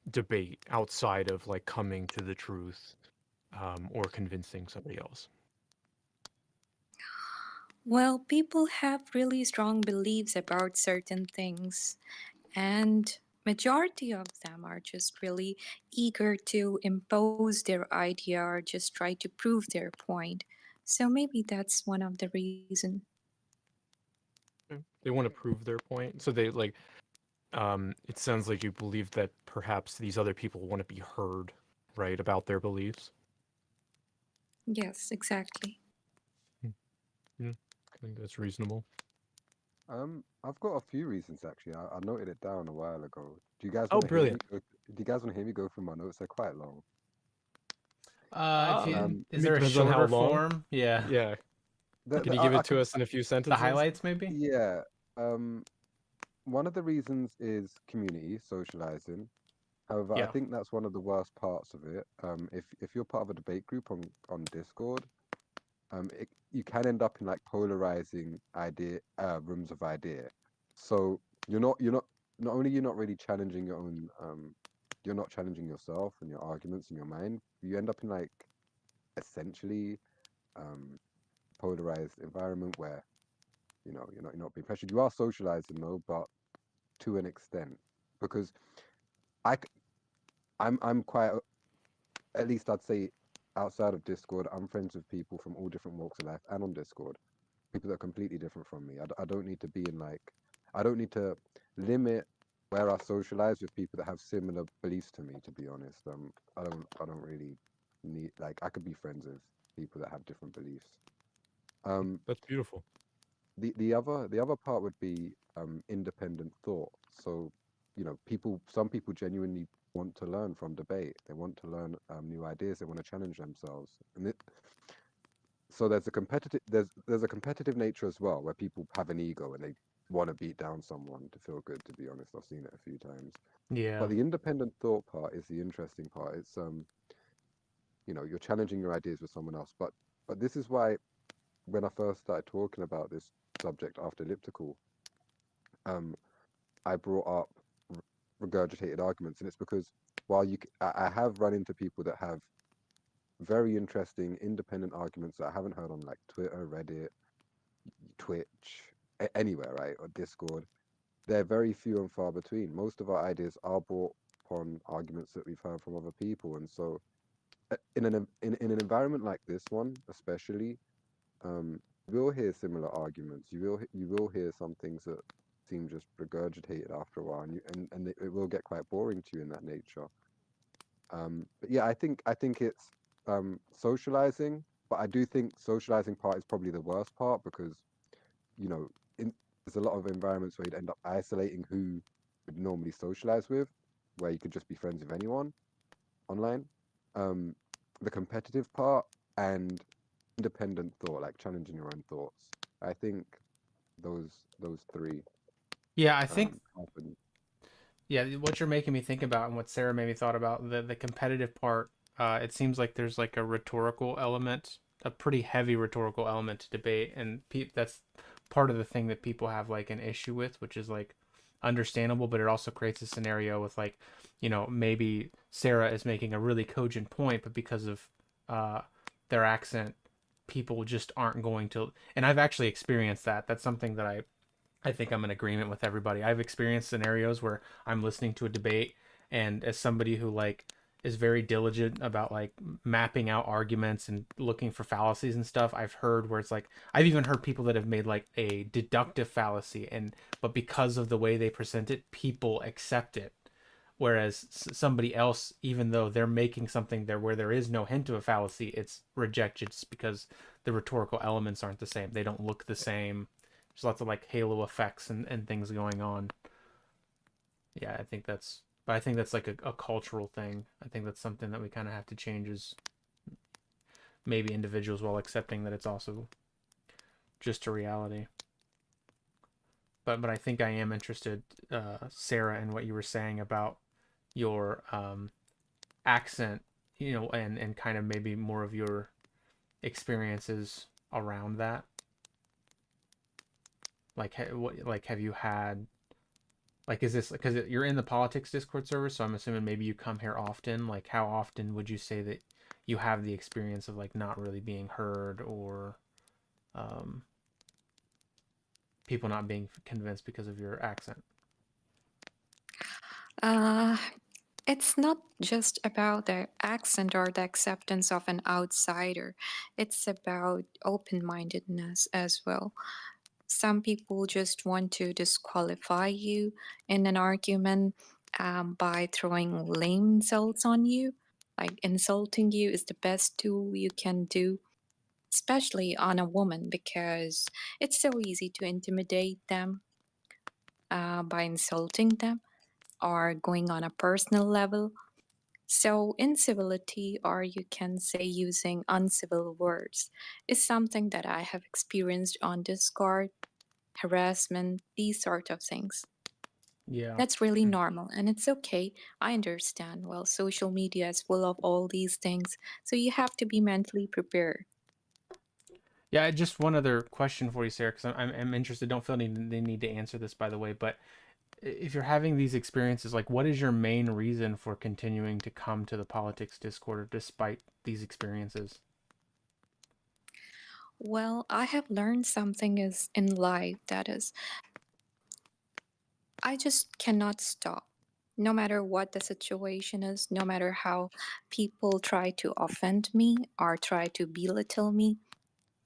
debate outside of like coming to the truth or convincing somebody else? Well, people have really strong beliefs about certain things, and majority of them are just really eager to impose their idea or just try to prove their point. So maybe that's one of the reason. They want to prove their point, so they like. It sounds like you believe that perhaps these other people want to be heard, right, about their beliefs. Yes, exactly. Yeah, I think that's reasonable. I've got a few reasons actually. I noted it down a while ago. Do you guys Oh, want to hear me brilliant. go? Do you guys want to hear me go through my notes? They're quite long. If you, I is mean, it there a depends on how shorter long. form? Yeah. Yeah. Can you give I it could, to us in a few The sentences? highlights, maybe? yeah. Um, one of the reasons is community, socializing. However, I Yeah. think that's one of the worst parts of it. If you're part of a debate group on Discord, you can end up in like polarizing idea rooms of idea. So not only you're not really challenging your own you're not challenging yourself and your arguments in your mind. You end up in like essentially um polarized environment where you're not being pressured. You are socializing though, but to an extent because I c- I'm quite at least I'd say outside of Discord, I'm friends with people from all different walks of life and on Discord. People that are completely different from me. I don't need to be in like, I don't need to limit where I socialize with people that have similar beliefs to me. To be honest, I don't really need like I could be friends with people that have different beliefs. Um, That's beautiful. the other part would be independent thought. So, some people genuinely want to learn from debate. They want to learn new ideas. They want to challenge themselves, so there's a competitive nature as well, where people have an ego and they want to beat down someone to feel good. To be honest, I've seen it a few times. Yeah. But the independent thought part is the interesting part. It's you're challenging your ideas with someone else. But this is why when I first started talking about this subject after elliptical, um, I brought up regurgitated arguments, and it's because while I have run into people that have very interesting independent arguments that I haven't heard on like Twitter, Reddit, Twitch, anywhere, right, or Discord. They're very few and far between. Most of our ideas are brought upon arguments that we've heard from other people, and so in an environment like this one, especially, you will hear similar arguments. You will hear some things that seem just regurgitated after a while, and it will get quite boring to you in that nature. But yeah, I think it's socializing, but I do think socializing part is probably the worst part because you know, there's a lot of environments where you'd end up isolating who you would normally socialize with, where you could just be friends with anyone online. Um, the competitive part and independent thought, like challenging your own thoughts. I think those three Yeah, I think happen. yeah, what you're making me think about and what Sarah made me thought about the competitive part, it seems like there's like a rhetorical element, a pretty heavy rhetorical element to debate, and that's part of the thing that people have like an issue with, which is like understandable, but it also creates a scenario with like, maybe Sarah is making a really cogent point, but because of uh, their accent, people just aren't going to. And I've actually experienced that. That's something that I think I'm in agreement with everybody. I've experienced scenarios where I'm listening to a debate, and as somebody who like is very diligent about like mapping out arguments and looking for fallacies and stuff, I've heard where it's like I've even heard people that have made like a deductive fallacy, and but because of the way they present it, people accept it. Whereas somebody else, even though they're making something there where there is no hint of a fallacy, it's rejected just because the rhetorical elements aren't the same. They don't look the same. There's lots of like halo effects and things going on. Yeah, but I think that's like a cultural thing. I think that's something that we kind of have to change as maybe individuals while accepting that it's also just a reality. but I think I am interested, Sarah, in what you were saying about your accent, and kind of maybe more of your experiences around that. Like, like, have you had, like, is this because you're in the politics Discord server? So I'm assuming maybe you come here often. Like, how often would you say that you have the experience of like not really being heard, or um, people not being convinced because of your accent? Uh, it's not just about the accent or the acceptance of an outsider. It's about open-mindedness as well. Some people just want to disqualify you in an argument by throwing lame insults on you. Like insulting you is the best tool you can do, especially on a woman, because it's so easy to intimidate them by insulting them or going on a personal level. So, incivility, or you can say using uncivil words, is something that I have experienced on Discord, harassment, these sort of things. Yeah. That's really normal and it's okay. I understand. Well, social media is full of all these things, so you have to be mentally prepared. Yeah, just one other question for you, Sarah, because I'm interested. Don't feel the need to answer this, by the way, but if you're having these experiences, like, what is your main reason for continuing to come to the politics Discord despite these experiences? Well, I have learned something is in life, that is, I just cannot stop. No matter what the situation is, no matter how people try to offend me or try to belittle me,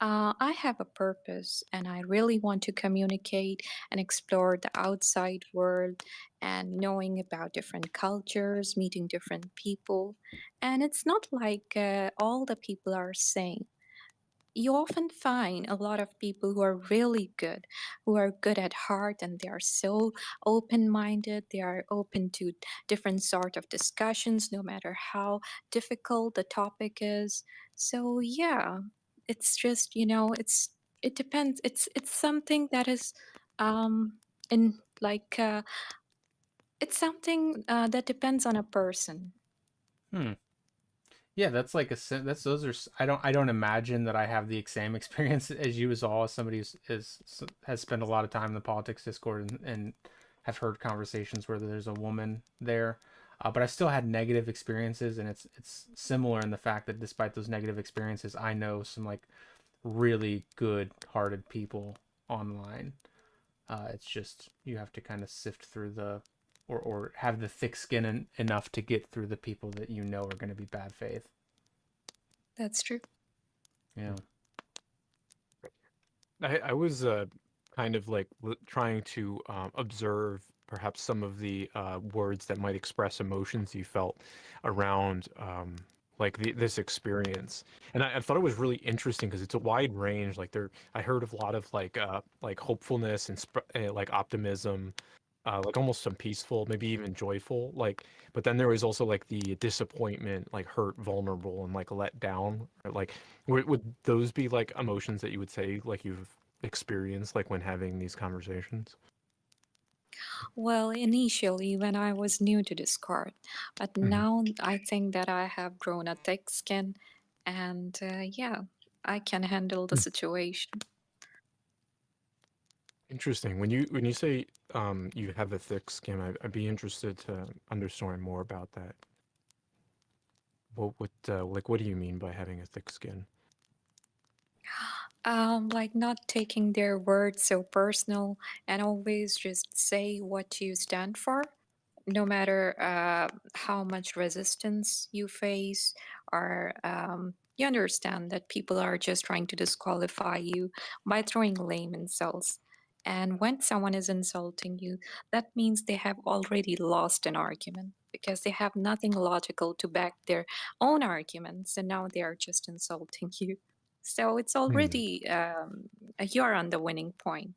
I have a purpose and I really want to communicate and explore the outside world and knowing about different cultures, meeting different people. And it's not like all the people are same. You often find a lot of people who are really good, who are good at heart, and they are so open-minded. They are open to different sort of discussions, no matter how difficult the topic is. So yeah, it's just it depends. It's something that is in like it's something that depends on a person. Hmm. Yeah, that's like that's those are I don't imagine that I have the same experience as you, as somebody has spent a lot of time in the politics Discord, and have heard conversations where there's a woman there. But I've still had negative experiences, and it's similar in the fact that despite those negative experiences, I know some like really good-hearted people online. It's just you have to kind of sift through or have the thick skin enough to get through the people that you know are going to be bad faith. That's true. Yeah. I was kind of like trying to observe perhaps some of the words that might express emotions you felt around like this experience, and I thought it was really interesting because it's a wide range. Like I heard of a lot of like hopefulness and like optimism, like almost some peaceful, maybe even joyful. Like, but then there was also like the disappointment, like hurt, vulnerable, and like let down. Or, like, would those be like emotions that you would say like you've experienced like when having these conversations? Well, initially, when I was new to Discord, but Mhm. now I think that I have grown a thick skin, and yeah, I can handle the Hmm. situation. Interesting. When you say you have a thick skin, I'd be interested to understand more about that. What like what do you mean by having a thick skin? Like not taking their words so personal and always just say what you stand for, no matter how much resistance you face, or you understand that people are just trying to disqualify you by throwing lame insults. And when someone is insulting you, that means they have already lost an argument because they have nothing logical to back their own arguments, and now they are just insulting you. So it's Hmm. already you're on the winning point.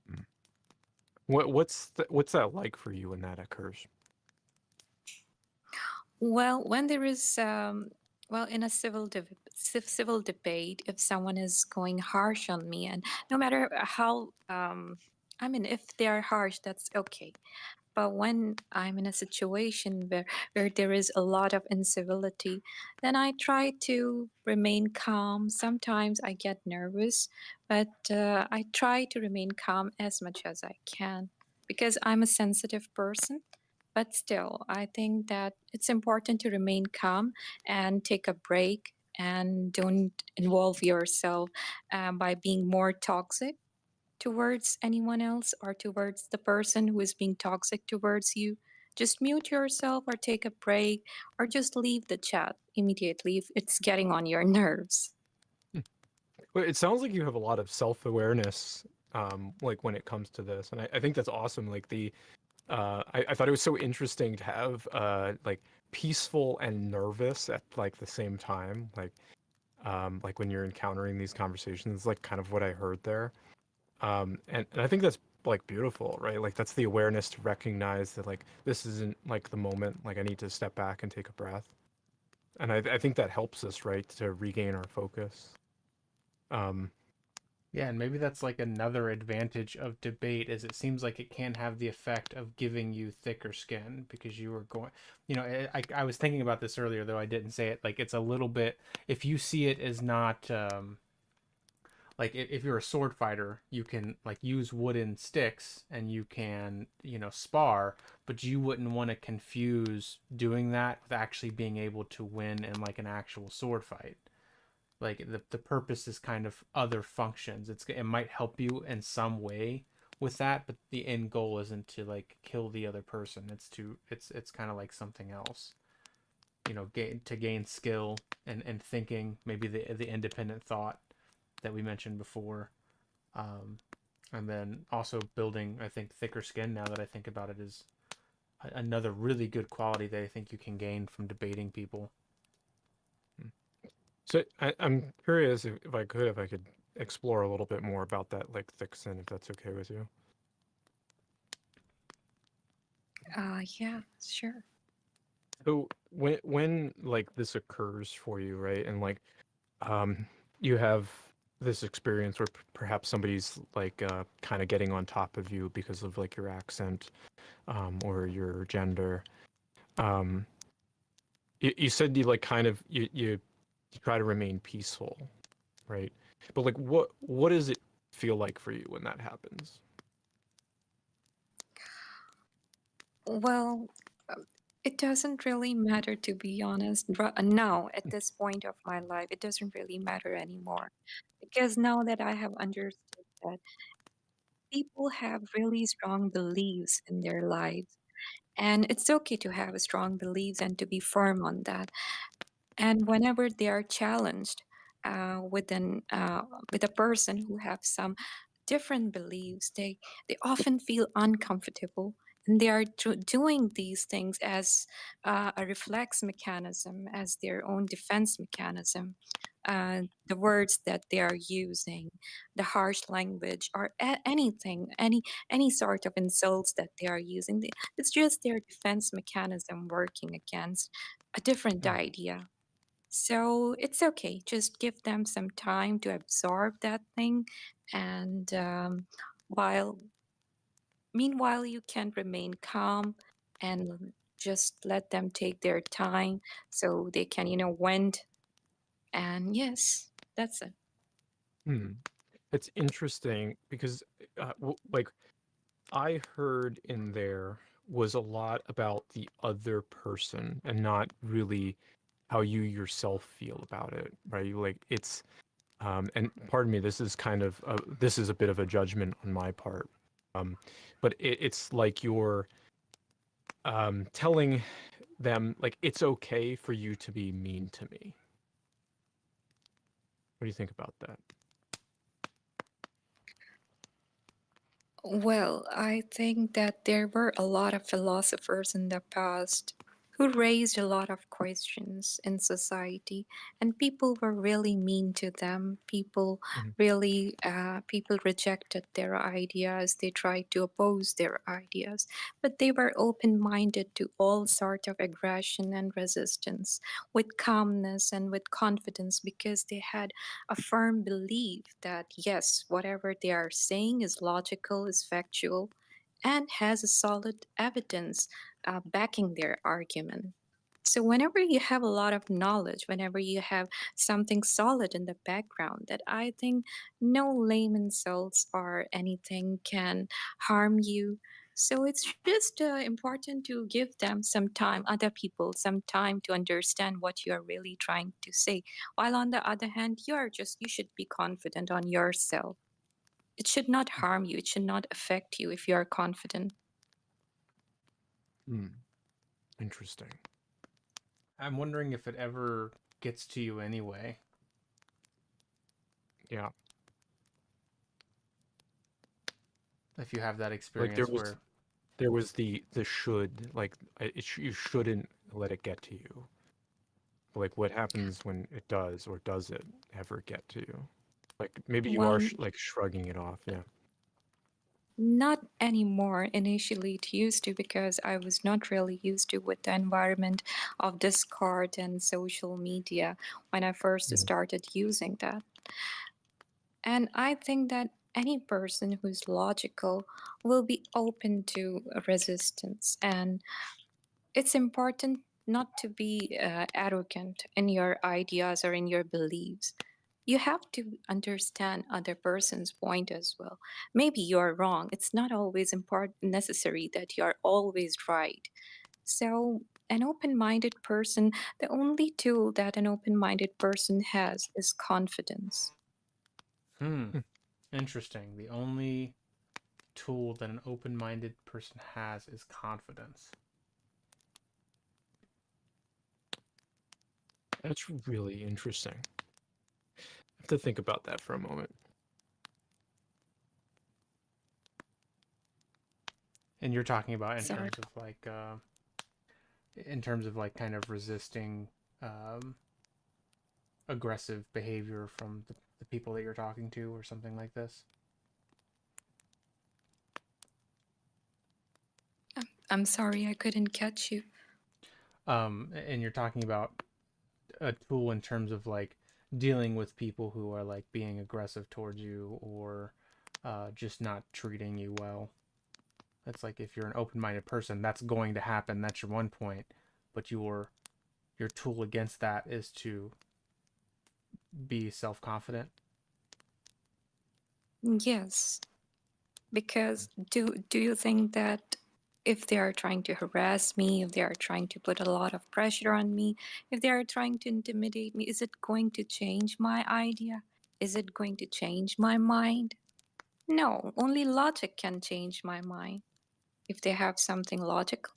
Hmm. What's that like for you when that occurs? Well, when there is, well, in a civil debate, if someone is going harsh on me, and no matter how I mean, if they are harsh, that's okay. But when I'm in a situation where there is a lot of incivility, then I try to remain calm. Sometimes I get nervous, but I try to remain calm as much as I can because I'm a sensitive person. But still, I think that it's important to remain calm and take a break and don't involve yourself by being more toxic towards anyone else or towards the person who is being toxic towards you. Just mute yourself or take a break or just leave the chat immediately if it's getting on your nerves. Well, it sounds like you have a lot of self-awareness, like when it comes to this, and I think that's awesome. Like I thought it was so interesting to have like peaceful and nervous at like the same time, like when you're encountering these conversations, like kind of what I heard there. And I think that's like beautiful, right? Like that's the awareness to recognize that like this isn't like the moment, like I need to step back and take a breath. And I think that helps us, right, to regain our focus. Um, Yeah, and maybe that's like another advantage of debate is it seems like it can have the effect of giving you thicker skin because you were going, I was thinking about this earlier, though I didn't say it. Like it's a little bit, if you see it as not, like if you're a sword fighter, you can like use wooden sticks and you can, spar, but you wouldn't want to confuse doing that with actually being able to win in like an actual sword fight. Like the purpose is kind of other functions. It might help you in some way with that, but the end goal isn't to like kill the other person. It's kind of like something else. Gain skill and thinking, maybe the independent thought that we mentioned before. Um, and then also building, I think, thicker skin. Now that I think about it, is another really good quality that I think you can gain from debating people. so I'm curious if I could, explore a little bit more about that, like thick skin, if that's okay with you. Yeah, sure. So when like this occurs for you, right, and like um you have this experience where perhaps somebody's like kind of getting on top of you because of like your accent or your gender. Um, you said you like kind of you try to remain peaceful, right? But like what does it feel like for you when that happens? Well, it doesn't really matter, to be honest. Now, at this point of my life, it doesn't really matter anymore. Because now that I have understood that people have really strong beliefs in their lives, and it's okay to have strong beliefs and to be firm on that. And whenever they are challenged with a person who have some different beliefs, they often feel uncomfortable, and they are doing these things as a reflex mechanism, as their own defense mechanism. The words that they are using, the harsh language, or anything, any sort of insults that they are using, it's just their defense mechanism working against a different Mm, idea. So it's okay. Just give them some time to absorb that thing. And while, meanwhile, you can remain calm and just let them take their time so they can, vent. And yes, that's it. hmm. It's interesting because like I heard in there was a lot about the other person and not really how you yourself feel about it, right? Like it's and pardon me, this is kind of this is a bit of a judgment on my part. Um, but it's like you're telling them like it's okay for you to be mean to me. What do you think about that? Well, I think that there were a lot of philosophers in the past who raised a lot of questions in society, and people were really mean to them. Mhm. People rejected their ideas. They tried to oppose their ideas, but they were open-minded to all sort of aggression and resistance with calmness and with confidence, because they had a firm belief that yes, whatever they are saying is logical, is factual, and has a solid evidence backing their argument. So, whenever you have a lot of knowledge, whenever you have something solid in the background, that I think no lame insults or anything can harm you. So, it's just important to give them some time, other people, some time to understand what you are really trying to say. While on the other hand, you should be confident on yourself. It should not harm you, it should not affect you if you are confident. Hmm. Interesting. I'm wondering if it ever gets to you anyway. Yeah. If you have that Like experience where, there was the should, like you shouldn't let it get to you. Like what happens when it does, or does it ever get to you? Like maybe you are Well, like shrugging it off. Yeah. not anymore. Initially, it used to, because I was not really used to with the environment of Discord and social media when I first Mhm. started using that. And I think that any person who's logical will be open to resistance. And it's important not to be arrogant in your ideas or in your beliefs. You have to understand other person's point as well. Maybe you're wrong. It's not always important necessary that you're always right. So an open-minded person, the only tool that an open-minded person has is confidence. hmm, Hmm. interesting. The only tool that an open-minded person has is confidence. That's really interesting. I have to think about that for a moment. And you're talking about Sorry. in terms of like kind of resisting um, aggressive behavior from the people that you're talking to or something like this. I'm sorry, I couldn't catch you. And you're talking about a tool in terms of like dealing with people who are like being aggressive towards you or just not treating you well. It's like if you're an open-minded person, that's going to happen. That's your one point, but your tool against that is to be self-confident. Yes, because do you think that if they are trying to harass me, if they are trying to put a lot of pressure on me, if they are trying to intimidate me, is it going to change my idea? Is it going to change my mind? No, only logic can change my mind. If they have something logical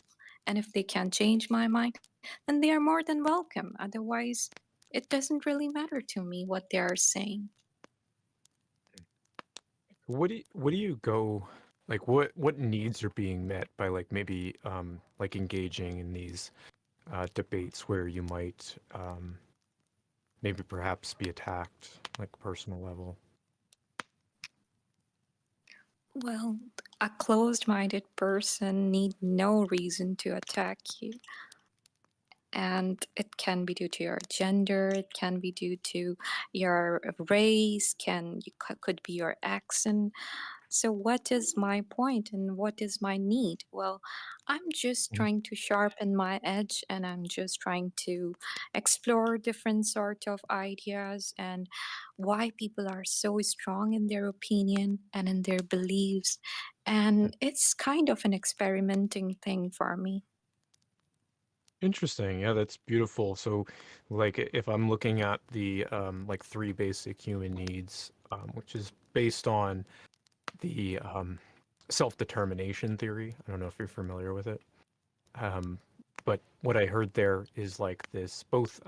and if they can change my mind, then they are more than welcome. Otherwise, it doesn't really matter to me what they are saying. What do you go, like what needs are being met by like maybe like engaging in these debates where you might maybe perhaps be attacked like personal level? Well, a closed minded person need no reason to attack you. And it can be due to your gender, it can be due to your race, could be your accent. So, what is my point and what is my need? Well, I'm just Mhm. trying to sharpen my edge, and I'm just trying to explore different sort of ideas and why people are so strong in their opinion and in their beliefs. And it's kind of an experimenting thing for me. Interesting. Yeah, that's beautiful. So, like, if I'm looking at the like three basic human needs, which is based on the self-determination theory. I don't know if you're familiar with it. Um, but what I heard there is like this both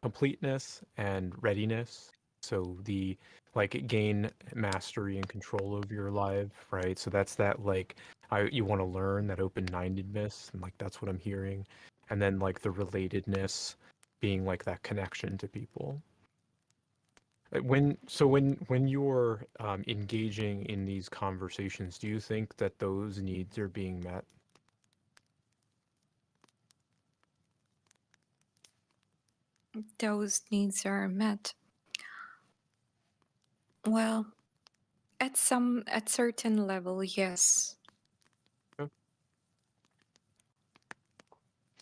completeness and readiness. So the like gain mastery and control over your life, right? So that's that like you want to learn that open-mindedness, and like that's what I'm hearing. and then like the relatedness being like that connection to people. When you're engaging in these conversations, do you think that those needs are being met? Those needs are met. Well, at certain level, yes.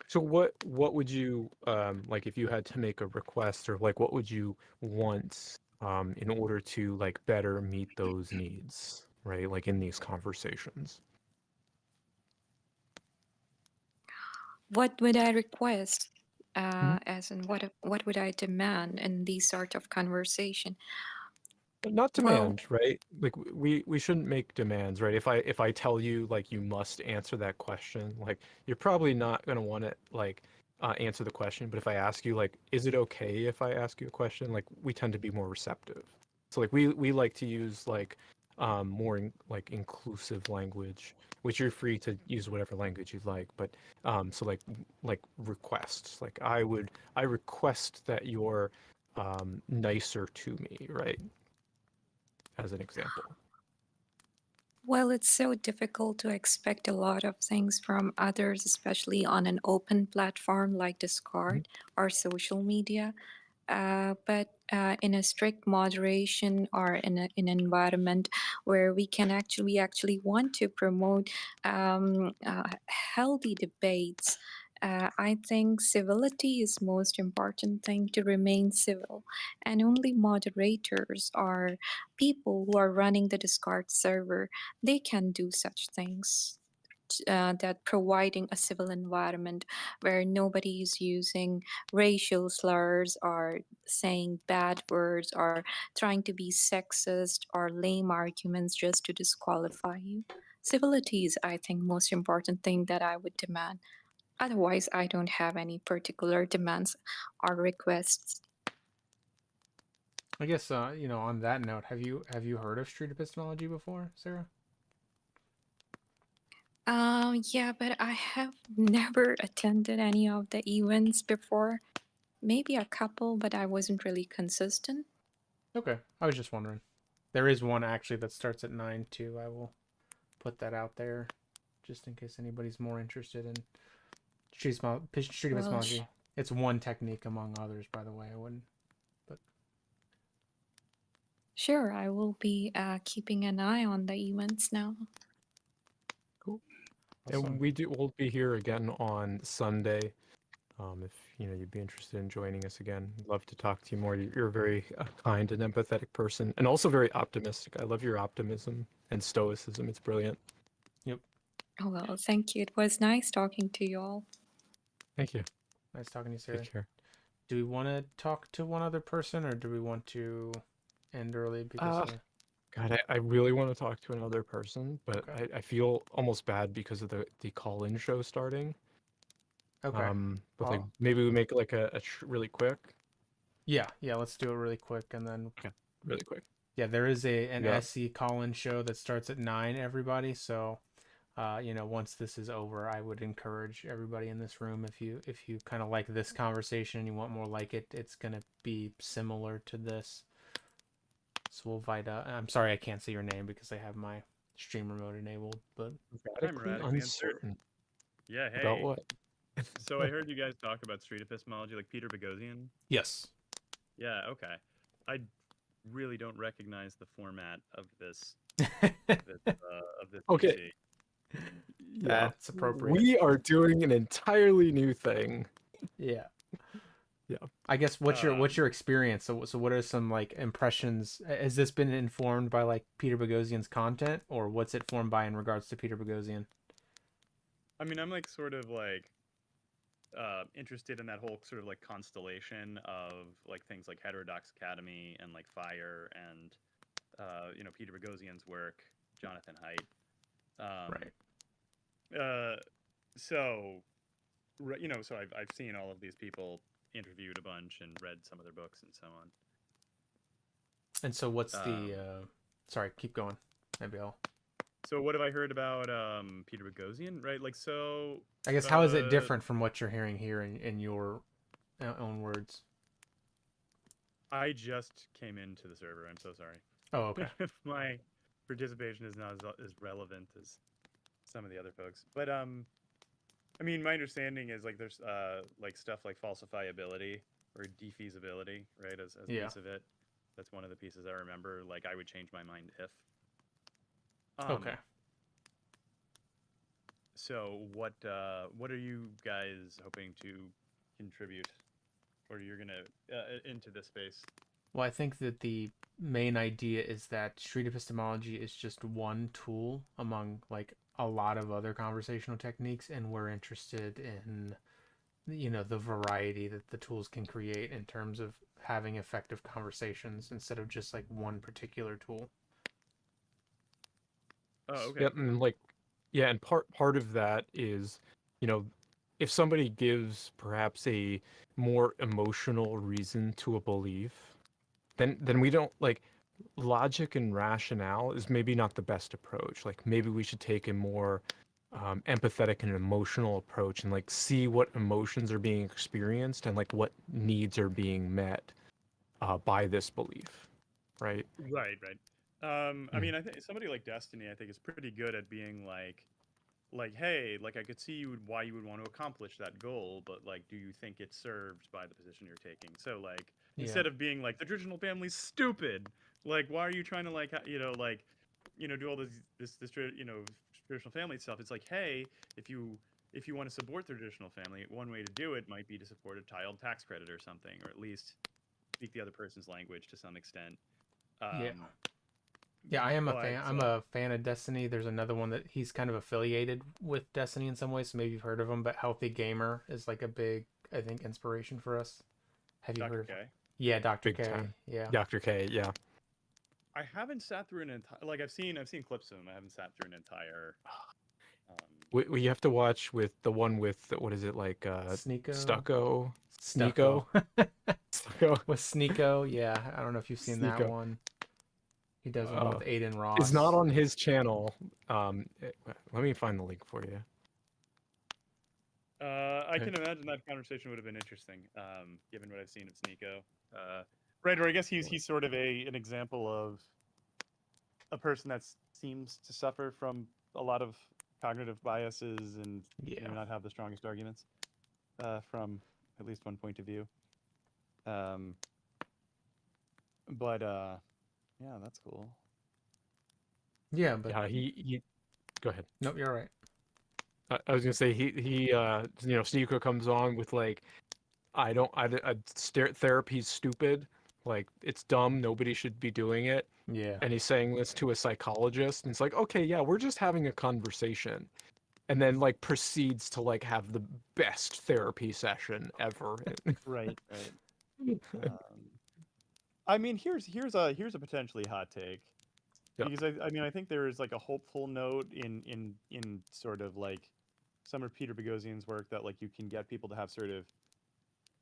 So what would you like if you had to make a request, or like what would you want in order to like better meet those needs, right? Like in these conversations. What would I request? Mhm. As in, what would I demand in these sort of conversation? Not Well, demand, right? Like we shouldn't make demands, right? If I tell you like you must answer that question, like you're probably not gonna want to like answer the question. But if I ask you like, is it okay if I ask you a question? Like we tend to be more receptive. So like we like to use like more like inclusive language, which you're free to use whatever language you like. But so like requests, like I request that you're nicer to me, right? As an example. well, it's so difficult to expect a lot of things from others, especially on an open platform like Mhm. Discord or social media. But in a strict moderation or in an environment where we actually want to promote healthy debates. I think civility is most important thing to remain civil, and only moderators or people who are running the Discord server, they can do such things. That providing a civil environment where nobody is using racial slurs or saying bad words or trying to be sexist or lame arguments just to disqualify you. Civility is, I think, most important thing that I would demand. Otherwise, I don't have any particular demands or requests. I guess on that note, have you heard of street epistemology before, Sarah? Yeah, but I have never attended any of the events before. Maybe a couple, but I wasn't really consistent. Okay, I was just wondering. There is one actually that starts at 9 too. I will put that out there, just in case anybody's more interested in street Well, epistemology. It's one technique among others, by the way. I wouldn't, but sure, I will be keeping an eye on the events now. Cool. awesome. And we'll be here again on Sunday. If you'd be interested in joining us again, love to talk to you more. You're a very kind and empathetic person, and also very optimistic. I love your optimism and stoicism. It's brilliant. Yep. Oh, well, thank you. It was nice talking to you all. Thank you. Nice talking to you, Sarah. Take care. Do we want to talk to one other person, or do we want to end early because? God, I really want to talk to another person, but Okay. I feel almost bad because of the call-in show starting. Okay. But like maybe we make like a really quick. Yeah. Let's do it really quick, and then Okay, really quick. yeah, there is an Yeah. SC call-in show that starts at 9. Everybody, so once this is over, I would encourage everybody in this room, if you kind of like this conversation and you want more like it, it's gonna be similar to this. So we'll invite. I'm sorry I can't say your name because I have my stream remote enabled, but Radically radically uncertain. Yeah, hey. About what? So I heard you guys talk about street epistemology, like Peter Boghossian. yes. Yeah, okay. I really don't recognize the format of this Okay. PC. Yeah, That's appropriate. we are doing an entirely new thing. Yeah. Yeah. I guess what's your experience? So what are some like impressions? Has this been informed by like Peter Boghossian's content, or what's it formed by in regards to Peter Boghossian? I mean, I'm like sort of like interested in that whole sort of like constellation of like things like Heterodox Academy and like Fire and Peter Boghossian's work, Jonathan Haidt. Right. So I've seen all of these people interviewed a bunch and read some of their books and so on. And so what's the sorry, keep going. Maybe I'll So what have I heard about Peter Boghossian? Right, like so. I guess how is it different from what you're hearing here in your own words? I just came into the server. I'm so sorry. Oh, okay. If my participation is not as relevant as some of the other folks, but I mean, my understanding is like there's like stuff like falsifiability or defeasibility, right? As a Yeah. piece of it. That's one of the pieces I remember. Like I would change my mind if. Okay. So what are you guys hoping to contribute, or you're gonna into this space? Well, I think that the main idea is that street epistemology is just one tool among like a lot of other conversational techniques, and we're interested in, you know, the variety that the tools can create in terms of having effective conversations instead of just like one particular tool. Oh, okay. Yep, and like, yeah, and part of that is, you know, if somebody gives perhaps a more emotional reason to a belief, then we don't like logic and rationale is maybe not the best approach. Like maybe we should take a more empathetic and emotional approach and like see what emotions are being experienced and like what needs are being met by this belief, right? Right, right. I mean, I think somebody like Destiny, I think, is pretty good at being like, hey, like I could see why you would want to accomplish that goal, but like, do you think it's served by the position you're taking? So like, instead of being like the traditional family's stupid, like, why are you trying to like, do all this traditional family stuff? It's like, hey, if you want to support the traditional family, one way to do it might be to support a child tax credit or something, or at least speak the other person's language to some extent. Yeah. Yeah, I am a but, fan. I'm a fan of Destiny. There's another one that he's kind of affiliated with Destiny in some ways, so maybe you've heard of him. But Healthy Gamer is like a big, I think, inspiration for us. Have you Dr. heard? K. Yeah, Dr. Big K. time. Yeah. Dr. K, yeah. I haven't sat through an entire like I've seen clips of him. I haven't sat through an entire. We have to watch with the one with what is it like Sneeko. Stucco? Stucco. Stucco. With Sneeko, yeah. I don't know if you've seen that Sneeko. one. He does one with Aiden Ross. It's not on his channel. Let me find the link for you. I can imagine that conversation would have been interesting, given what I've seen of Sneeko. Right, or I guess he's sort of an example of a person that seems to suffer from a lot of cognitive biases and maybe not have the strongest arguments from at least one point of view. But yeah, that's cool. Yeah, but Yeah, he go ahead. Nope, you're right. I was gonna say he Sneeko comes on with like therapy's stupid, like it's dumb, nobody should be doing it. Yeah. And he's saying this to a psychologist, and it's like, okay, yeah, we're just having a conversation, and then like proceeds to like have the best therapy session ever. Right. I mean, here's a potentially hot take. Yeah. Because I mean I think there is like a hopeful note in sort of like some of Peter Boghossian's work that like you can get people to have sort of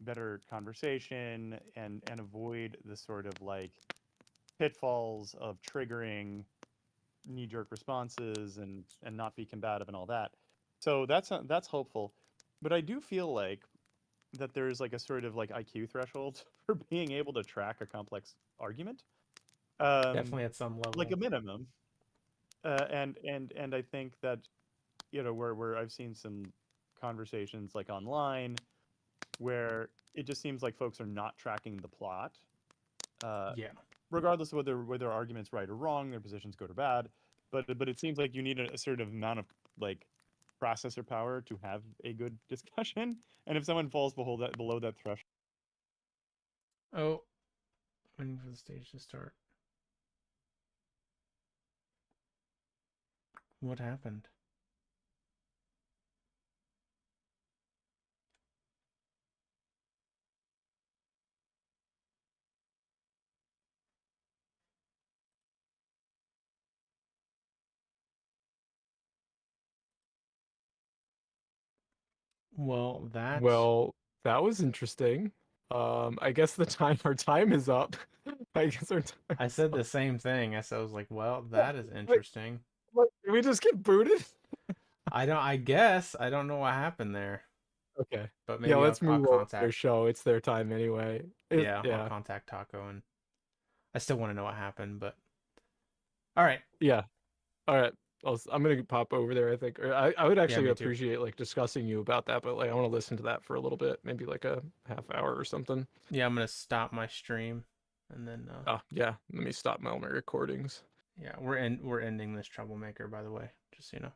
better conversation and avoid the sort of like pitfalls of triggering knee-jerk responses and not be combative and all that. So that's hopeful, but I do feel like that there's like a sort of like IQ threshold for being able to track a complex argument. Definitely at some level. Like a minimum. And I think that, where I've seen some conversations like online where it just seems like folks are not tracking the plot. Yeah. Regardless of whether argument's right or wrong, their position's good or bad. But it seems like you need a certain amount of like processor power to have a good discussion. And if someone falls below that threshold. Oh, waiting for the stage to start. What happened? Well, that was interesting. I guess our time is up. I guess our time I said the same thing. I was like, well, that is interesting. Did we just get booted? I guess I don't know what happened there, Okay. but maybe Yeah, let's I'll move on to their contact. show. It's their time anyway. Yeah, I'll Yeah. contact Taco, and I still want to know what happened, but all right. Yeah. All right. I'm gonna pop over there, I think. Or I would actually me too. appreciate like discussing you about that, but like I want to listen to that for a little bit, maybe like a half hour or something. Yeah, I'm gonna stop my stream, and then Oh yeah. Let me stop my recordings. yeah, we're ending this troublemaker, by the way, just so you know.